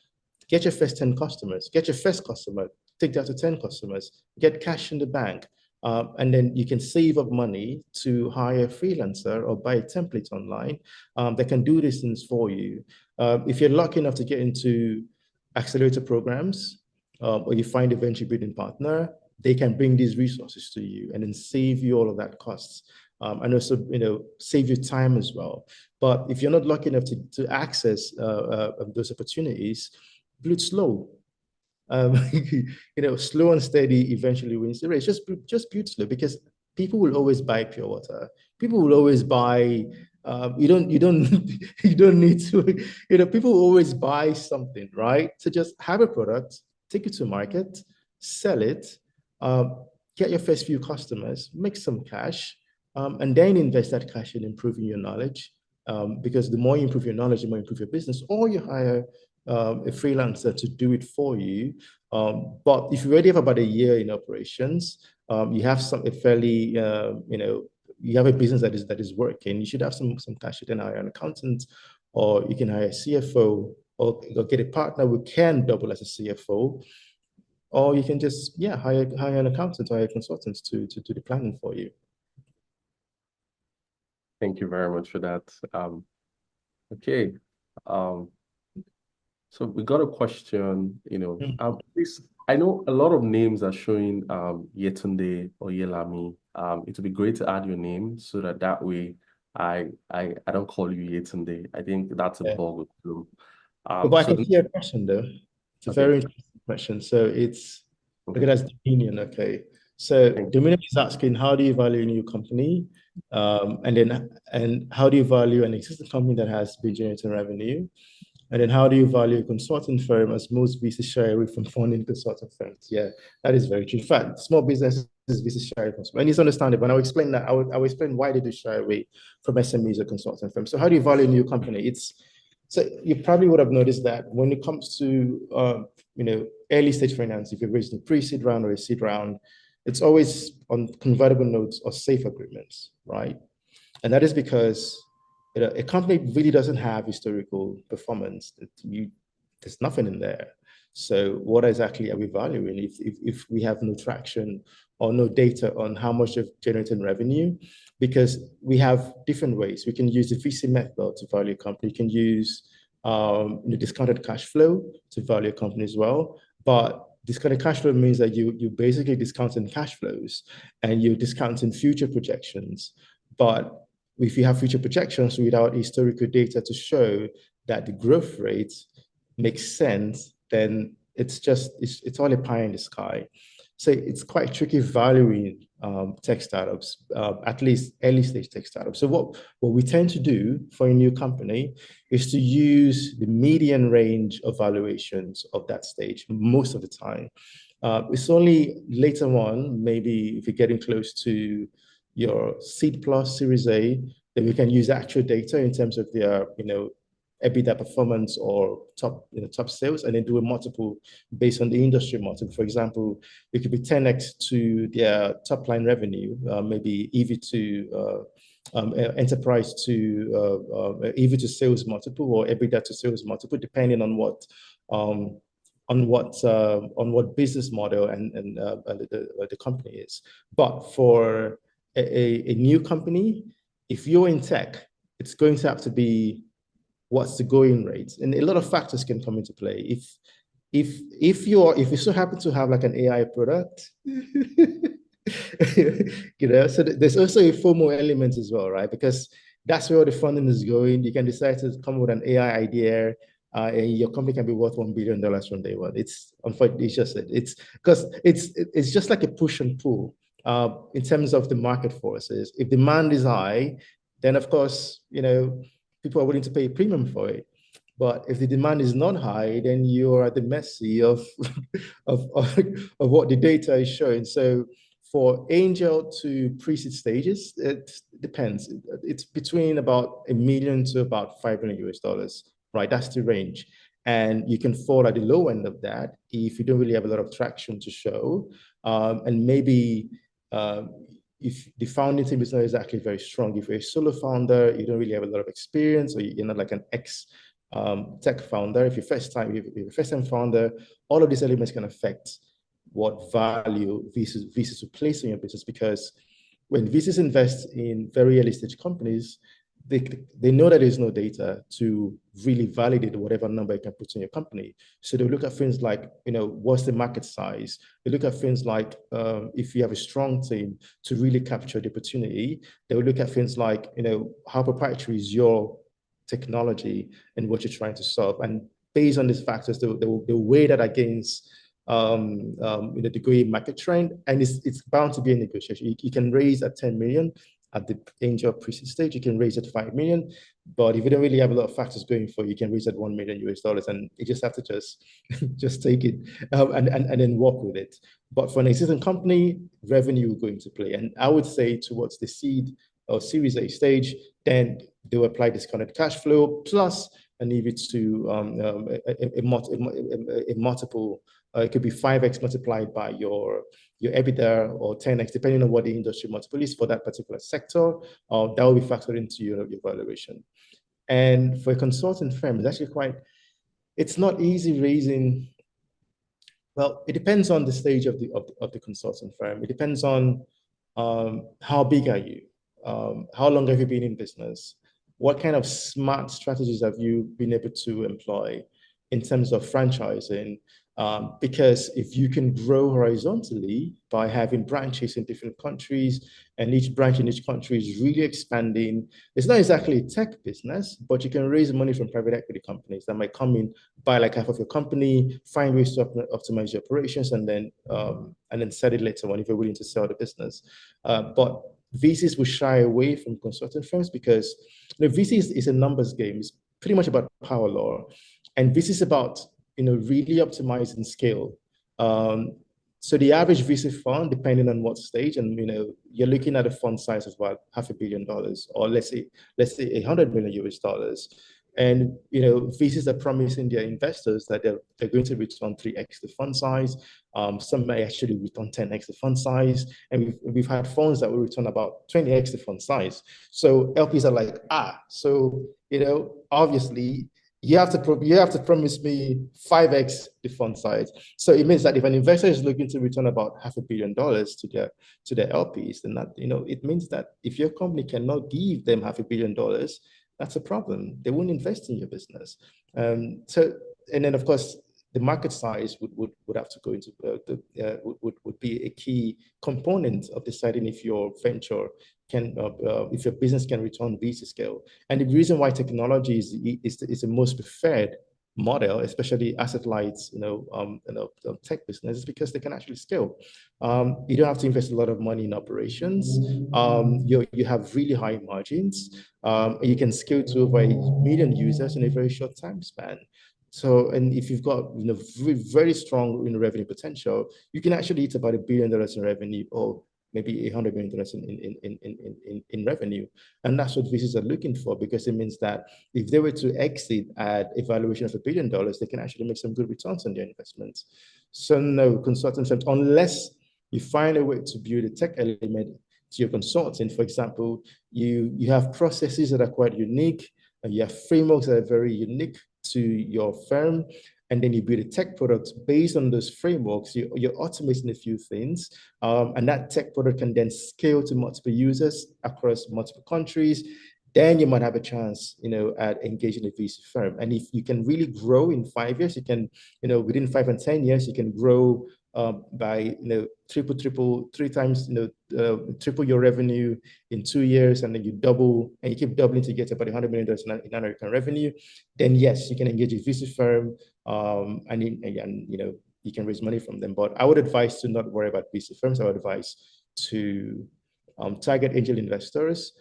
Get your first 10 customers, get your first customer, take that to 10 customers, get cash in the bank. And then you can save up money to hire a freelancer or buy a template online that can do these things for you. If you're lucky enough to get into accelerator programs, or you find a venture building partner, they can bring these resources to you and then save you all of that costs. And also, save you time as well. But if you're not lucky enough to access those opportunities, do it slow. Slow and steady eventually wins the race. Just build slow, because people will always buy pure water. People will always buy. You don't you don't need to. People will always buy something, right? So just have a product, take it to market, sell it, get your first few customers, make some cash, and then invest that cash in improving your knowledge. Because the more you improve your knowledge, the more you improve your business, or you hire a freelancer to do it for you. But if you already have about a year in operations, you have a fairly, you have a business that is working, you should have some cash. You can hire an accountant, or you can hire a CFO, or get a partner who can double as a CFO, or you can just hire an accountant or hire a consultant to do the planning for you. Thank you very much for that. Okay. So we got a question, please, I know a lot of names are showing Yetunde or Yelami. It would be great to add your name so that way I don't call you Yetunde. I think that's a bug. But I can see a question though. It's a very interesting question. So it's okay, that's Dominion. Okay. So Dominion is asking, how do you value a new company? And how do you value an existing company that has been generating revenue? And then how do you value a consulting firm, as most VCs shy away from funding consulting firms? Yeah, that is very true. In fact, small businesses VCs shy away from, and it's understandable. And I'll explain that. I will explain why they do shy away from SMEs or consulting firms. So how do you value a new company? So you probably would have noticed that when it comes to early stage finance, if you're raising a pre-seed round or a seed round, it's always on convertible notes or safe agreements, right? And that is because a company really doesn't have historical performance. There's nothing in there. So what exactly are we valuing if we have no traction or no data on how much of generating revenue? Because we have different ways. We can use the VC method to value a company. You can use discounted cash flow to value a company as well. But discounted cash flow means that you basically discounting cash flows and you're discounting future projections. But if you have future projections without historical data to show that the growth rate makes sense, then it's all a pie in the sky. So it's quite tricky valuing tech startups, at least early stage tech startups. So what we tend to do for a new company is to use the median range of valuations of that stage most of the time. It's only later on, maybe if you're getting close to your seed plus Series A, then we can use actual data in terms of their EBITDA performance or top sales, and then do a multiple based on the industry multiple. For example, it could be 10x to their top line revenue, maybe EV to enterprise to EV to sales multiple, or EBITDA to sales multiple, depending on what business model and the company is. But for a new company, if you're in tech, it's going to have to be what's the going rate, and a lot of factors can come into play. If you so happen to have like an AI product, so there's also a FOMO element as well, right? Because that's where the funding is going. You can decide to come with an AI idea, and your company can be worth $1 billion from day one. It's unfortunately it's just like a push and pull in terms of the market forces. If demand is high, then of course people are willing to pay a premium for it. But if the demand is not high, then you're at the mercy of what the data is showing. So for angel to pre-seed stages, it depends. It's between about $1 million to about $5 million, right? That's the range. And you can fall at the low end of that if you don't really have a lot of traction to show. And maybe if the founding team is not exactly very strong, if you're a solo founder, you don't really have a lot of experience, or you're not like an tech founder. If you're first time founder, all of these elements can affect what value VCs will place in your business, because when VCs invest in very early stage companies, they know that there's no data to really validate whatever number you can put in your company. So they look at things like, what's the market size? They look at things like, if you have a strong team to really capture the opportunity. They will look at things like, how proprietary is your technology and what you're trying to solve. And based on these factors, they will weigh that against the going market trend, and it's bound to be a negotiation. You can raise at 10 million at the angel pre-seed stage. You can raise at 5 million, but if you don't really have a lot of factors going for you, can raise at $1 million US, and you just have to just take it and then work with it. But for an existing company, revenue will go into play, and I would say towards the seed or Series A stage, then they will apply discounted cash flow plus an EV to a multiple. It could be 5x multiplied by your EBITDA, or 10x, depending on what the industry multiple is for that particular sector. That will be factored into your valuation. And for a consulting firm, it's actually it's not easy raising. Well, it depends on the stage of the consulting firm. It depends on how big are you? How long have you been in business? What kind of smart strategies have you been able to employ in terms of franchising? Because if you can grow horizontally by having branches in different countries, and each branch in each country is really expanding, it's not exactly a tech business, but you can raise money from private equity companies that might come in, buy like half of your company, find ways to optimize your operations, and then sell it later on if you're willing to sell the business. But VCs will shy away from consulting firms because VCs is a numbers game. It's pretty much about power law, and this is about really optimizing scale. So the average VC fund, depending on what stage, and you're looking at a fund size of about $500 million, or let's say $100 million US. And VCs are promising their investors that they're going to return 3x the fund size. Some may actually return 10x the fund size, and we've had funds that will return about 20x the fund size. So LPs are like, so obviously you have to promise me 5x the fund size. So it means that if an investor is looking to return about $500 million to their LPs, then that it means that if your company cannot give them $500 million, that's a problem. They won't invest in your business. And then of course the market size would have to go into would be a key component of deciding if your venture can if your business can return VC scale. And the reason why technology is the most preferred model, especially asset light, tech business, is because they can actually scale. You don't have to invest a lot of money in operations. You have really high margins. You can scale to over 1 million users in a very short time span. So, and if you've got very strong revenue potential, you can actually hit about $1 billion in revenue, or maybe $100 million in revenue. And that's what VCs are looking for, because it means that if they were to exit at a valuation of $1 billion, they can actually make some good returns on their investments. So no, consulting firms, unless you find a way to build a tech element to your consulting. For example, you have processes that are quite unique, and you have frameworks that are very unique to your firm, and then you build a tech product based on those frameworks. You're automating a few things, and that tech product can then scale to multiple users across multiple countries. Then you might have a chance, at engaging a VC firm. And if you can really grow in 5 years, you can, within 5 and 10 years, you can grow by triple your revenue in 2 years, and then you double, and you keep doubling to get about $100 million in American revenue. Then yes, you can engage a VC firm, and you can raise money from them. But I would advise to not worry about VC firms. I would advise to target angel investors,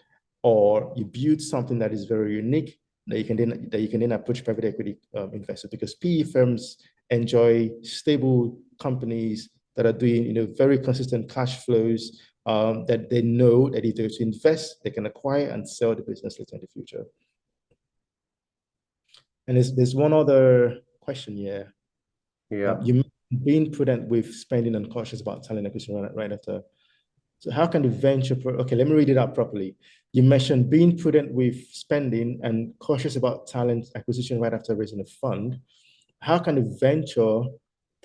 or you build something that is very unique that you can then approach private equity investors, because PE firms enjoy stable companies that are doing very consistent cash flows, that they know that if they're to invest, they can acquire and sell the business later in the future. And there's one other question here. Yeah. You mentioned being prudent with spending and cautious about talent acquisition right after. So how can the okay, let me read it out properly. You mentioned being prudent with spending and cautious about talent acquisition right after raising a fund. How can the venture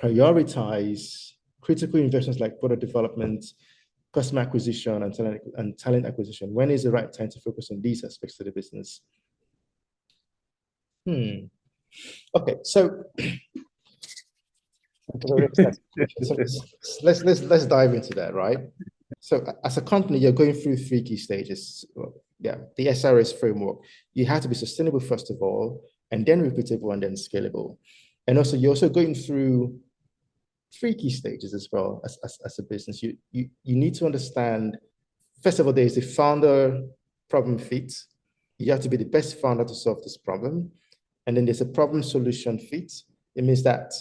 prioritize critical investments like product development, customer acquisition, and talent acquisition? When is the right time to focus on these aspects of the business? Okay, so let's dive into that, right? So as a company, you're going through 3 key stages. Yeah, the SRS framework. You have to be sustainable first of all, and then repeatable, and then scalable. And also, you're also going through 3 key stages as well as a business. You need to understand, first of all, there is the founder problem fit. You have to be the best founder to solve this problem. And then there's a problem solution fit. It means that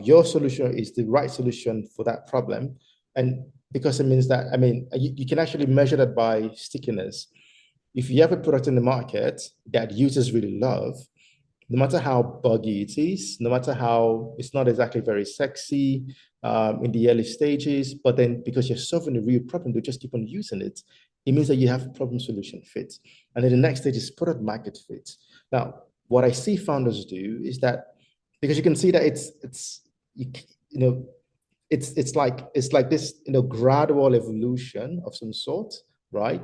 your solution is the right solution for that problem. And because it means that, I mean, you can actually measure that by stickiness. If you have a product in the market that users really love, no matter how buggy it is, no matter how it's not exactly very sexy in the early stages, but then because you're solving a real problem, they just keep on using it. It means that you have problem solution fit. And then the next stage is product market fit. Now, what I see founders do is that, because you can see that it's like this gradual evolution of some sort, right?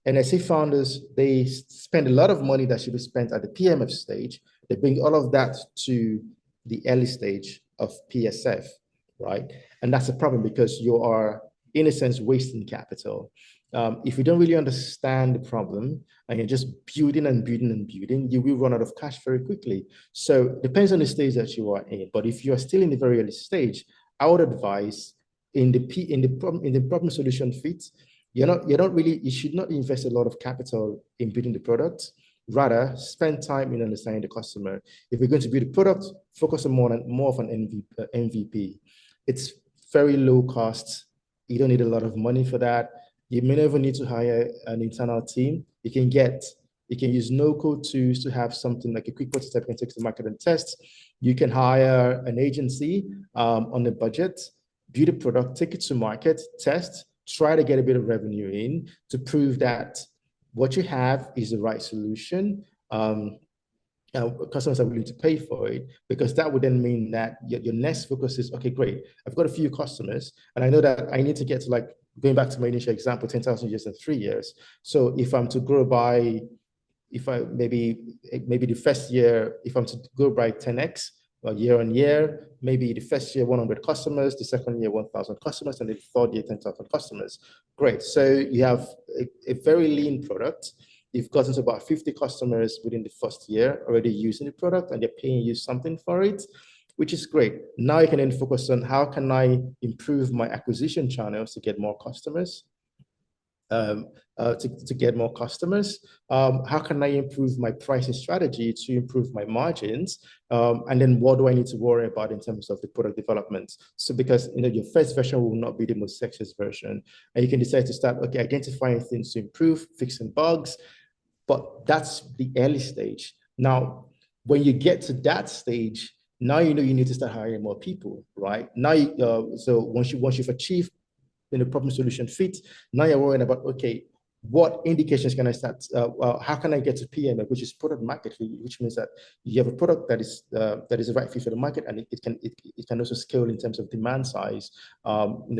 And I see founders, they spend a lot of money that should be spent at the PMF stage. They bring all of that to the early stage of PSF, right? And that's a problem because you are, in a sense, wasting capital. If you don't really understand the problem and you're just building and building and building, you will run out of cash very quickly. So it depends on the stage that you are in. But if you are still in the very early stage, I would advise in the problem solution fit, you should not invest a lot of capital in building the product. Rather, spend time in understanding the customer. If you're going to build a product, focus on more of an MVP. It's very low cost. You don't need a lot of money for that. You may never need to hire an internal team. You can use no-code tools to have something like a quick prototype you can take to the market and test. You can hire an agency on a budget, build a product, take it to market, test, try to get a bit of revenue in to prove that what you have is the right solution. Customers are willing to pay for it, because that would then mean that your next focus is, okay, great, I've got a few customers and I know that I need to get to, like, going back to my initial example, 10,000 users in 3 years. So if I'm to grow by, maybe the first year, if I'm to grow by 10x, year on year, maybe the first year 100 customers, the second year 1,000 customers, and the third year 10,000 customers. Great. So you have a very lean product. You've gotten to about 50 customers within the first year already using the product, and they're paying you something for it, which is great. Now you can then focus on how can I improve my acquisition channels to get more customers. To get more customers? How can I improve my pricing strategy to improve my margins? And then what do I need to worry about in terms of the product development? So because your first version will not be the most sexiest version, and you can decide to start identifying things to improve, fixing bugs, but that's the early stage. Now, when you get to that stage, now you need to start hiring more people, right? Now, so once you've achieved the problem solution fit, now you're worrying about, okay, what indications can I start? How can I get to PMF, which is product market fit, which means that you have a product that is the right fit for the market, and it can also scale in terms of demand size,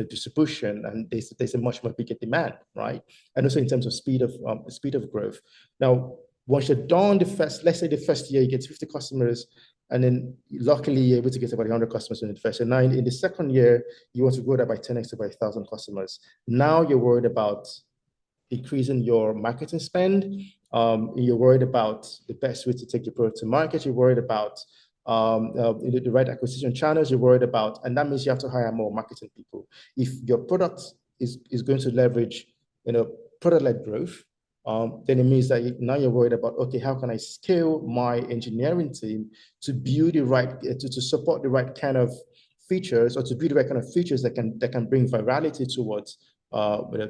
distribution, and there's a much more bigger demand, right? And also in terms of speed of growth. Now, once you're done let's say the first year you get 50 customers, and then luckily you're able to get about 100 customers in the first year. Now in the second year, you want to grow that by 10x to by 1,000 customers. Now you're worried about increasing your marketing spend. You're worried about the best way to take your product to market. You're worried about the right acquisition channels. You're worried about, and that means you have to hire more marketing people. If your product is going to leverage, product-led growth, then it means that now you're worried about, okay, how can I scale my engineering team to build the right, to support the right kind of features, or to build the right kind of features that can bring virality towards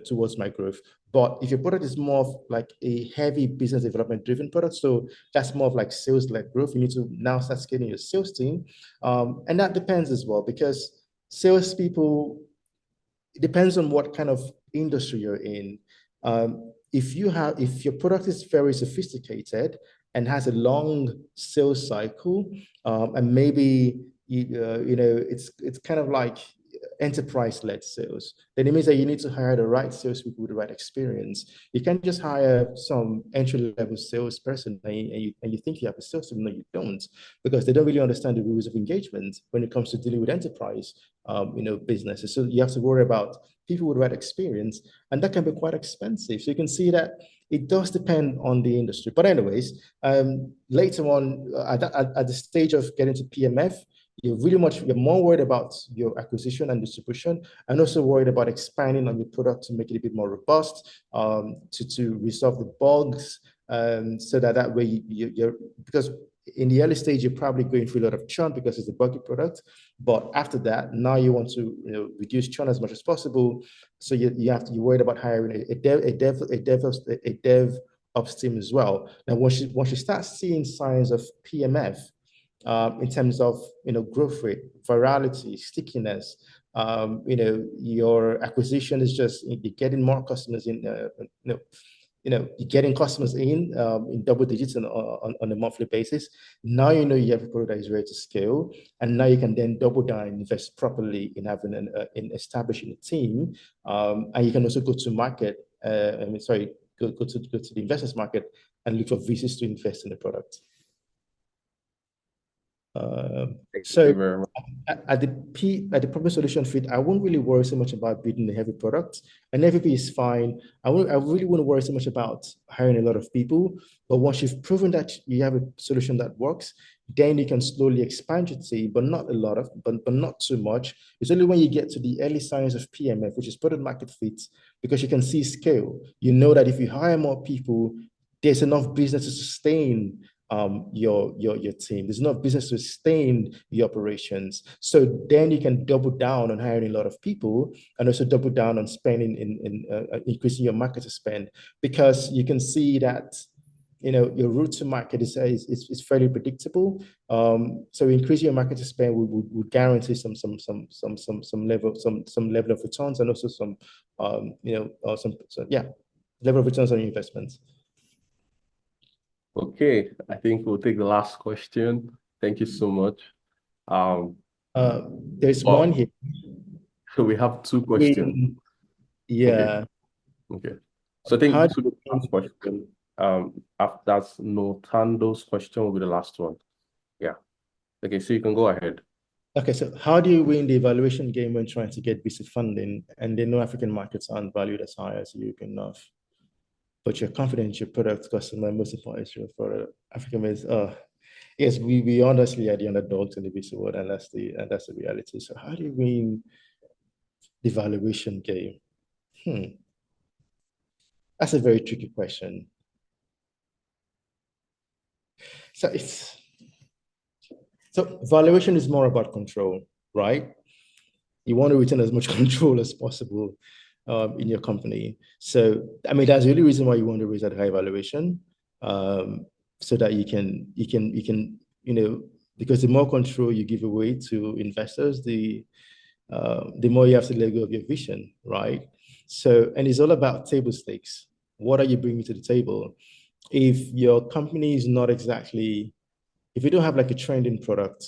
towards my growth. But if your product is more of like a heavy business development driven product, so that's more of like sales-led growth, you need to now start scaling your sales team. And that depends as well, because salespeople, it depends on what kind of industry you're in. If your product is very sophisticated and has a long sales cycle, and maybe it's kind of like enterprise-led sales, then it means that you need to hire the right salespeople with the right experience. You can't just hire some entry-level salesperson and you think you have a sales team. No, you don't, because they don't really understand the rules of engagement when it comes to dealing with enterprise businesses. So you have to worry about people with the right experience, and that can be quite expensive. So you can see that it does depend on the industry. But anyways, later on at the stage of getting to PMF, you're more worried about your acquisition and distribution, and also worried about expanding on your product to make it a bit more robust, to resolve the bugs, so that way you're, because in the early stage, you're probably going through a lot of churn because it's a buggy product. But after that, now you want to reduce churn as much as possible. So you're worried about hiring a dev ops team as well. Now, once you start seeing signs of PMF, in terms of growth rate, virality, stickiness, your acquisition is just, you're getting more customers in, you're getting customers in double digits on a monthly basis. Now you have a product that is ready to scale, and now you can then double down and invest properly in having in establishing a team, and you can also go to market. Go to the investors market and look for VCs to invest in the product. So at the problem solution fit, I won't really worry so much about building a heavy product. An MVP is fine. I really wouldn't worry so much about hiring a lot of people. But once you've proven that you have a solution that works, then you can slowly expand your team, but not a lot but not too much. It's only when you get to the early signs of PMF, which is product market fit, because you can see scale. You know that if you hire more people, there's enough business to sustain your team. There's enough business to sustain the operations. So then you can double down on hiring a lot of people, and also double down on spending in increasing your market spend, because you can see that your route to market is fairly predictable. So increasing your market spend would guarantee some level of returns, and also some level of returns on your investments. Okay, I think we'll take the last question. Thank you so much. There's one here. So we have two questions. Yeah. Okay. So I think this will be the last question. That's Notando's question will be the last one. Yeah. Okay, so you can go ahead. Okay, so how do you win the evaluation game when trying to get VC funding, and the North African markets aren't valued as high as European North? But you're confident in your product, customer, most important is your product. African is, yes, we honestly are the underdogs in the VC world, and that's the reality. So how do you win the valuation game? That's a very tricky question. So valuation is more about control, right? You want to retain as much control as possible in your company. So, I mean, that's the only reason why you want to raise that high valuation, so that you can, because the more control you give away to investors, the more you have to let go of your vision, right? So, and it's all about table stakes. What are you bringing to the table? If your company is not exactly, if you don't have like a trending product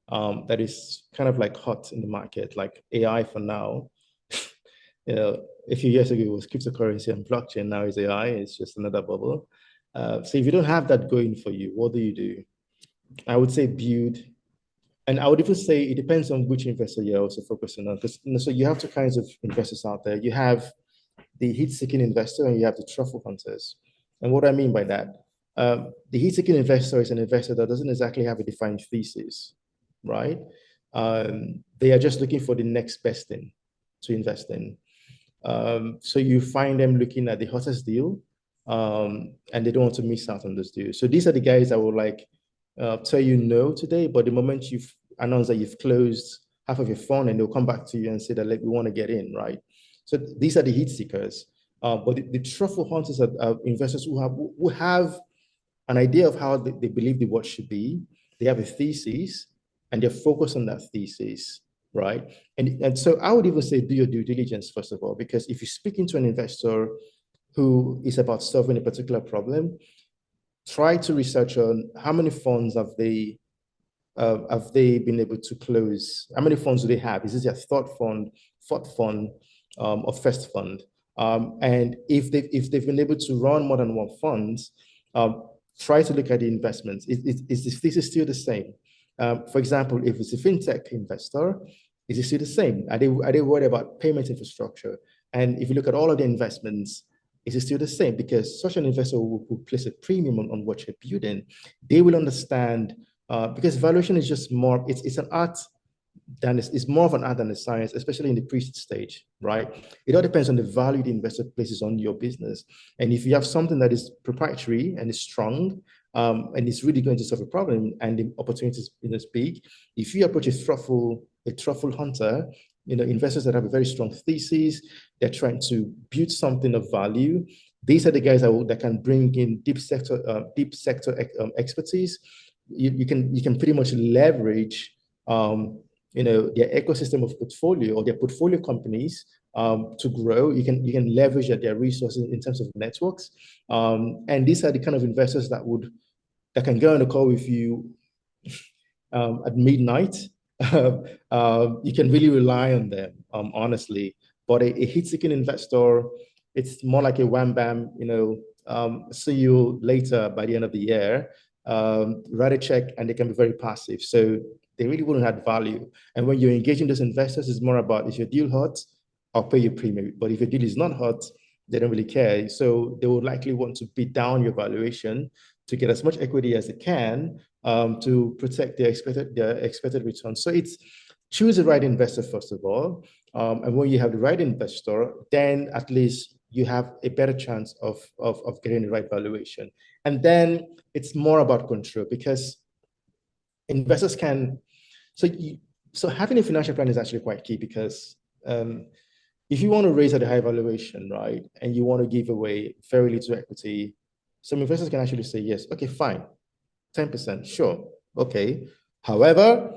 that is kind of like hot in the market, like AI for now, a few years ago it was cryptocurrency and blockchain, now it's AI, it's just another bubble. So if you don't have that going for you, what do you do? I would say build, and I would even say it depends on which investor you're also focusing on, because so you have two kinds of investors out there. You have the heat-seeking investor, and you have the truffle hunters. And what I mean by that, the heat-seeking investor is an investor that doesn't exactly have a defined thesis, right? They are just looking for the next best thing to invest in. So you find them looking at the hottest deal, and they don't want to miss out on this deal. So these are the guys that will like tell you no today, but the moment you've announced that you've closed half of your fund, and they'll come back to you and say that, like, we want to get in, right? So these are the heat seekers. But the truffle hunters are investors who have an idea of how they believe the watch should be. They have a thesis and they're focused on that thesis, right? And so I would even say do your due diligence, first of all, because if you're speaking to an investor who is about solving a particular problem, try to research on how many funds have they been able to close? How many funds do they have? Is this their third fund, fourth fund, or first fund? And if they've been able to run more than one fund, try to look at the investments. Is the thesis still the same? For example, if it's a fintech investor, is it still the same? Are they worried about payment infrastructure? And if you look at all of the investments, is it still the same? Because such an investor will place a premium on what you're building. They will understand, because valuation is just more, it's an art than it's more of an art than a science, especially in the pre-seed stage, right? It all depends on the value the investor places on your business. And if you have something that is proprietary and is strong, and it's really going to solve a problem and the opportunities is big, if you approach a truffle hunter, investors that have a very strong thesis, they're trying to build something of value. These are the guys that can bring in deep sector expertise. You can pretty much leverage their ecosystem of portfolio or their portfolio companies to grow. You can leverage their resources in terms of networks. And these are the kind of investors that can go on a call with you at midnight. You can really rely on them, honestly. But a heat-seeking investor, it's more like a wham bam, see you later by the end of the year. Write a check, and they can be very passive. So they really wouldn't add value. And when you're engaging those investors, it's more about, if your deal hot, I'll pay you premium. But if your deal is not hot, they don't really care. So they would likely want to bid down your valuation to get as much equity as they can, to protect their expected return. So it's choose the right investor, first of all. And when you have the right investor, then at least you have a better chance of getting the right valuation. And then it's more about control, because investors can, so having a financial plan is actually quite key, because if you want to raise at a high valuation, right, and you want to give away very little equity, some investors can actually say, yes, okay, fine, 10%, sure, okay. However,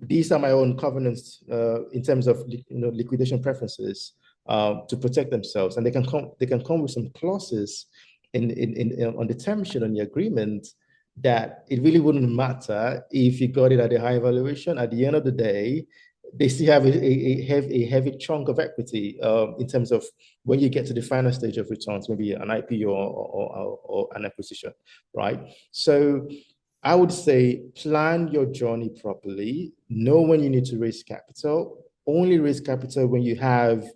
these are my own covenants in terms of liquidation preferences to protect themselves, and they can come with some clauses on the term sheet, on the agreement, that it really wouldn't matter if you got it at a high valuation. At the end of the day, they still have a heavy chunk of equity in terms of when you get to the final stage of returns, maybe an IPO or an acquisition, right? So I would say plan your journey properly. Know when you need to raise capital. Only raise capital when you have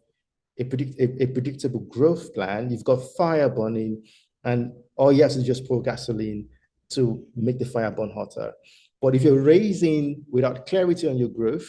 a predictable growth plan. You've got fire burning, and all you have to do is just pour gasoline to make the fire burn hotter. But if you're raising without clarity on your growth,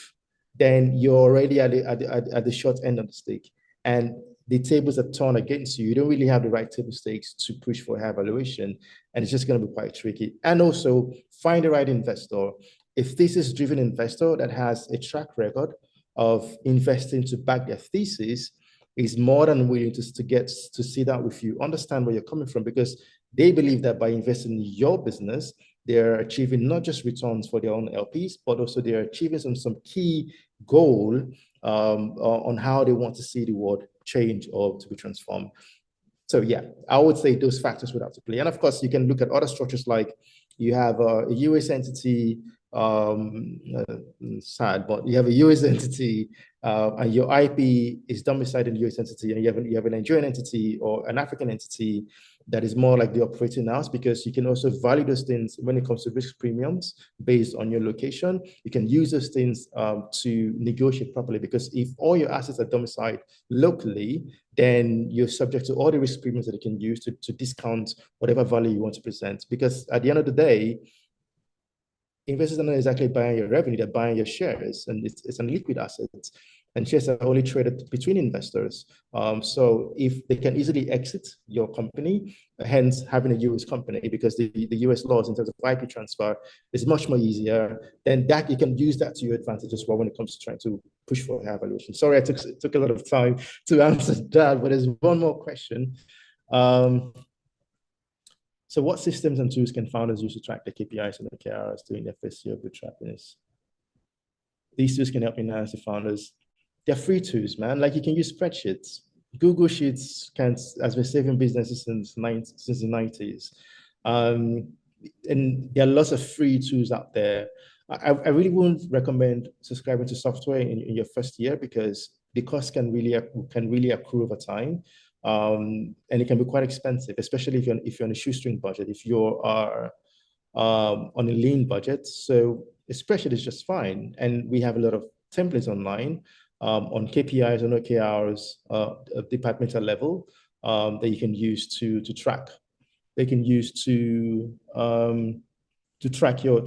then you're already at the short end of the stick, and the tables are turned against you. You don't really have the right table stakes to push for high valuation, and it's just going to be quite tricky. And also find the right investor. A thesis-driven investor that has a track record of investing to back their thesis is more than willing to get to sit down with you, understand where you're coming from, because they believe that by investing in your business, they're achieving not just returns for their own LPs, but also they're achieving some key goal on how they want to see the world change or to be transformed. So yeah, I would say those factors would have to play. And of course, you can look at other structures, like you have a US entity, sad, but you have a US entity, and your IP is domiciled in the US entity, and you have a Nigerian entity or an African entity that is more like the operating house, because you can also value those things when it comes to risk premiums based on your location. You can use those things to negotiate properly, because if all your assets are domiciled locally, then you're subject to all the risk premiums that you can use to discount whatever value you want to present. Because at the end of the day, investors are not exactly buying your revenue, they're buying your shares, and it's a liquid asset. And shares are only traded between investors. So if they can easily exit your company, hence having a US company, because the US laws in terms of IP transfer is much more easier, then that you can use that to your advantage as well when it comes to trying to push for higher valuation. Sorry, it took a lot of time to answer that, but there's one more question. So what systems and tools can founders use to track their KPIs and OKRs during their first year of bootstrapping? These tools can help enhance the founders. They're free tools, man. Like you can use spreadsheets. Google Sheets has been saving businesses since the 90s. And there are lots of free tools out there. I really wouldn't recommend subscribing to software in your first year because the cost can really accrue over time. And it can be quite expensive, especially if you're on a shoestring budget, if you are on a lean budget. So a spreadsheet is just fine. And we have a lot of templates online on KPIs and OKRs at departmental level that you can use to track. They can use to track your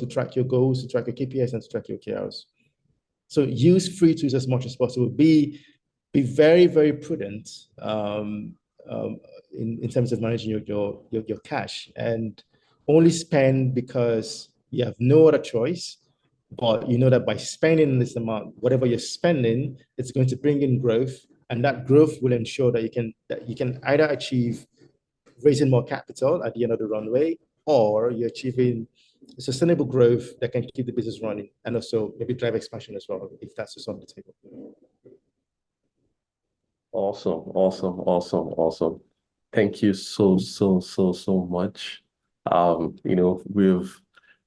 goals, to track your KPIs, and to track your OKRs. So use free tools as much as possible. Be very, very prudent in terms of managing your cash, and only spend because you have no other choice. But you know that by spending this amount, whatever you're spending, it's going to bring in growth, and that growth will ensure that you can either achieve raising more capital at the end of the runway, or you're achieving sustainable growth that can keep the business running, and also maybe drive expansion as well, if that's just on the table. Awesome. Thank you so much.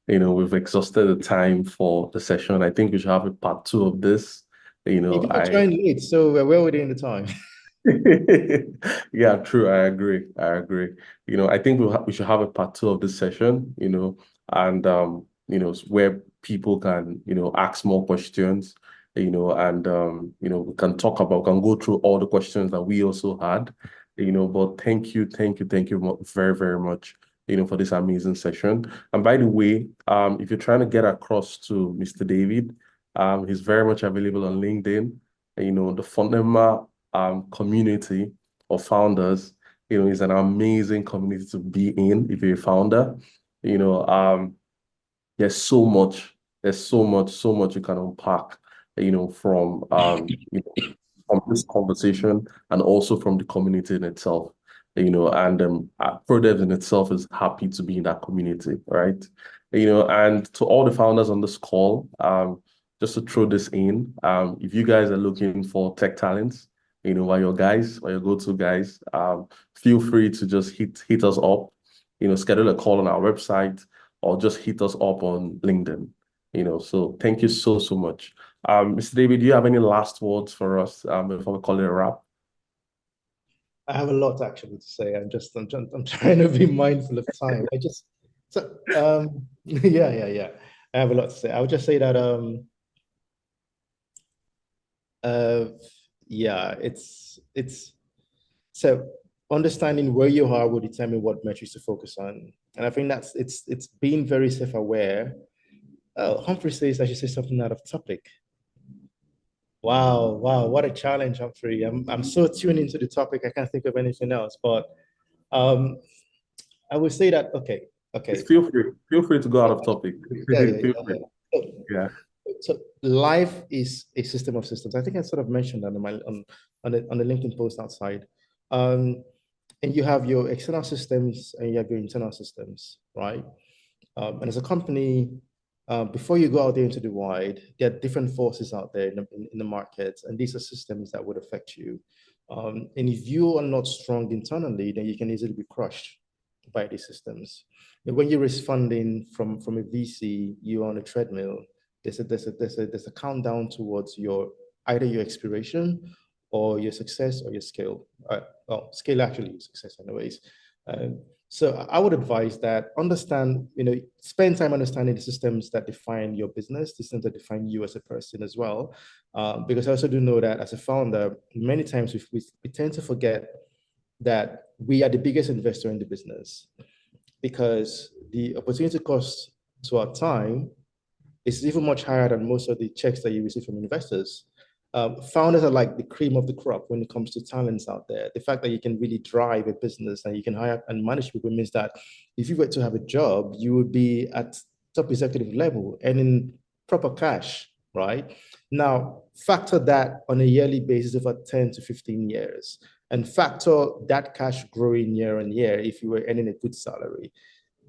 We've exhausted the time for the session. I think we should have a part 2 of this. People are trying late, so we're well within the time. Yeah, true. I agree. I think we should have a part 2 of this session, and where people can, ask more questions, and we can go through all the questions that we also had, but thank you very, very much, for this amazing session. And by the way, if you're trying to get across to Mr. David, he's very much available on LinkedIn. The Fundema community of founders, is an amazing community to be in if you're a founder. There's so much you can unpack, from from this conversation, and also from the community in itself. And ProDev in itself is happy to be in that community, right? And to all the founders on this call, just to throw this in, if you guys are looking for tech talents, while your go-to guys, feel free to just hit us up, schedule a call on our website, or just hit us up on LinkedIn. So thank you so much. Mr. David, do you have any last words for us before we call it a wrap? I have a lot actually to say. I'm trying to be mindful of time. Yeah. I have a lot to say. I would just say that it's so understanding where you are will determine what metrics to focus on. And I think it's being very self-aware. Humphrey says I should say something out of topic. Wow, what a challenge, Humphrey. I'm so tuned into the topic, I can't think of anything else. But I would say that okay. Just feel free to go out of topic. Yeah. So life is a system of systems. I think I sort of mentioned that on the LinkedIn post outside. And you have your external systems and you have your internal systems, right? And as a company, before you go out there into the wide, there are different forces out there in the market, and these are systems that would affect you. And if you are not strong internally, then you can easily be crushed by these systems. And when you raise funding from a VC, you're on a treadmill. There's a countdown towards either your expiration or your success or your scale. Well, scale actually success anyways. So I would advise that spend time understanding the systems that define your business, the systems that define you as a person as well. Because I also do know that as a founder, many times we tend to forget that we are the biggest investor in the business, because the opportunity cost to our time is even much higher than most of the checks that you receive from investors. Founders are like the cream of the crop when it comes to talents out there. The fact that you can really drive a business and you can hire and manage people means that if you were to have a job, you would be at top executive level and in proper cash, right? Now, factor that on a yearly basis over 10 to 15 years, and factor that cash growing year on year if you were earning a good salary.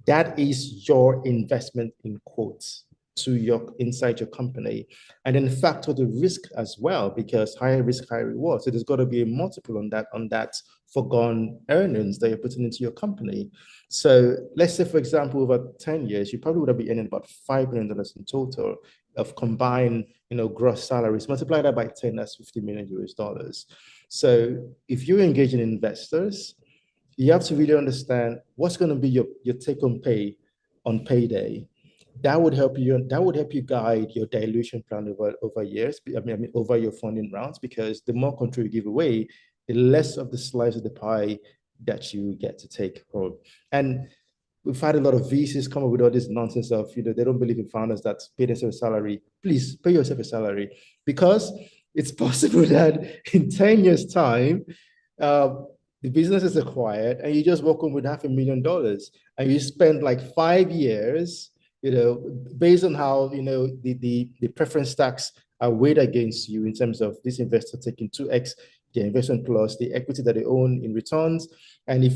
That is your investment in quotes to your inside your company. And then factor the risk as well, because higher risk, higher reward. So there's got to be a multiple on that foregone earnings that you're putting into your company. So let's say, for example, over 10 years, you probably would have been earning about $5 million in total of combined, gross salaries. Multiply that by 10, that's 50 million US dollars. So if you're engaging investors, you have to really understand what's going to be your take-home pay on payday. That would help you. That would help you guide your dilution plan over years. I mean, over your funding rounds, because the more control you give away, the less of the slice of the pie that you get to take home. And we've had a lot of VCs come up with all this nonsense of, they don't believe in founders that pay themselves a salary. Please pay yourself a salary, because it's possible that in 10 years' time, the business is acquired and you just walk home with $500,000 and you spend like 5 years, based on how, the preference stacks are weighed against you in terms of this investor taking 2x the investment plus the equity that they own in returns. And if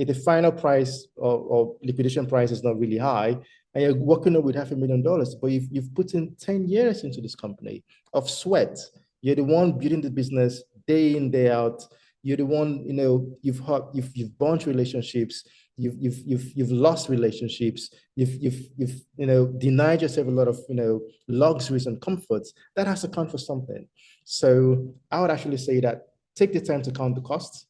the final price or liquidation price is not really high, and you're working with $500,000, but you've put in 10 years into this company of sweat. You're the one building the business day in, day out. You're the one, you've built relationships, you've lost relationships, you've denied yourself a lot of luxuries and comforts. That has to count for something. So I would actually say that take the time to count the costs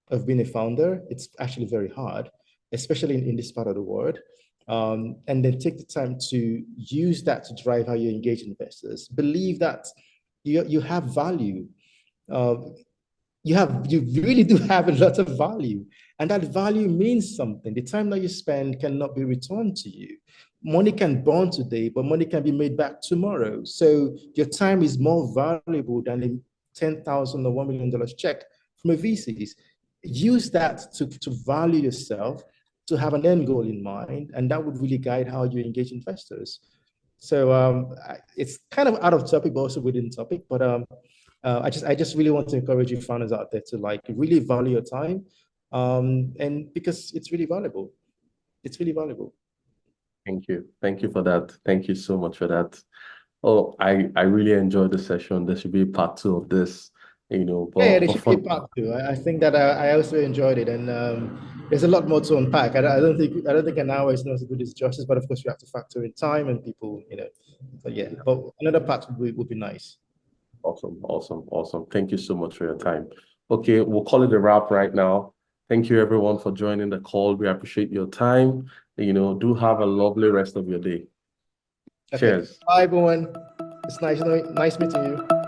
of being a founder. It's actually very hard, especially in this part of the world. And then take the time to use that to drive how you engage investors. Believe that you have value. You really do have a lot of value, and that value means something. The time that you spend cannot be returned to you. Money can burn today, but money can be made back tomorrow. So your time is more valuable than a $10,000 or $1 million check from a VCs. Use that to value yourself, to have an end goal in mind, and that would really guide how you engage investors. So it's kind of out of topic, but also within topic. But I just really want to encourage you founders out there to really value your time, and because it's really valuable. It's really valuable. Thank you for that. Thank you so much for that. Oh, I really enjoyed the session. There should be part 2 of this, But there should be part 2. I think that I also enjoyed it, and there's a lot more to unpack. I don't think an hour is not as good as justice, but of course we have to factor in time and people, But yeah, but another part would be nice. Awesome. Thank you so much for your time. Okay, we'll call it a wrap right now. Thank you everyone for joining the call. We appreciate your time. Do have a lovely rest of your day. Okay. Cheers. Bye everyone. It's nice meeting you.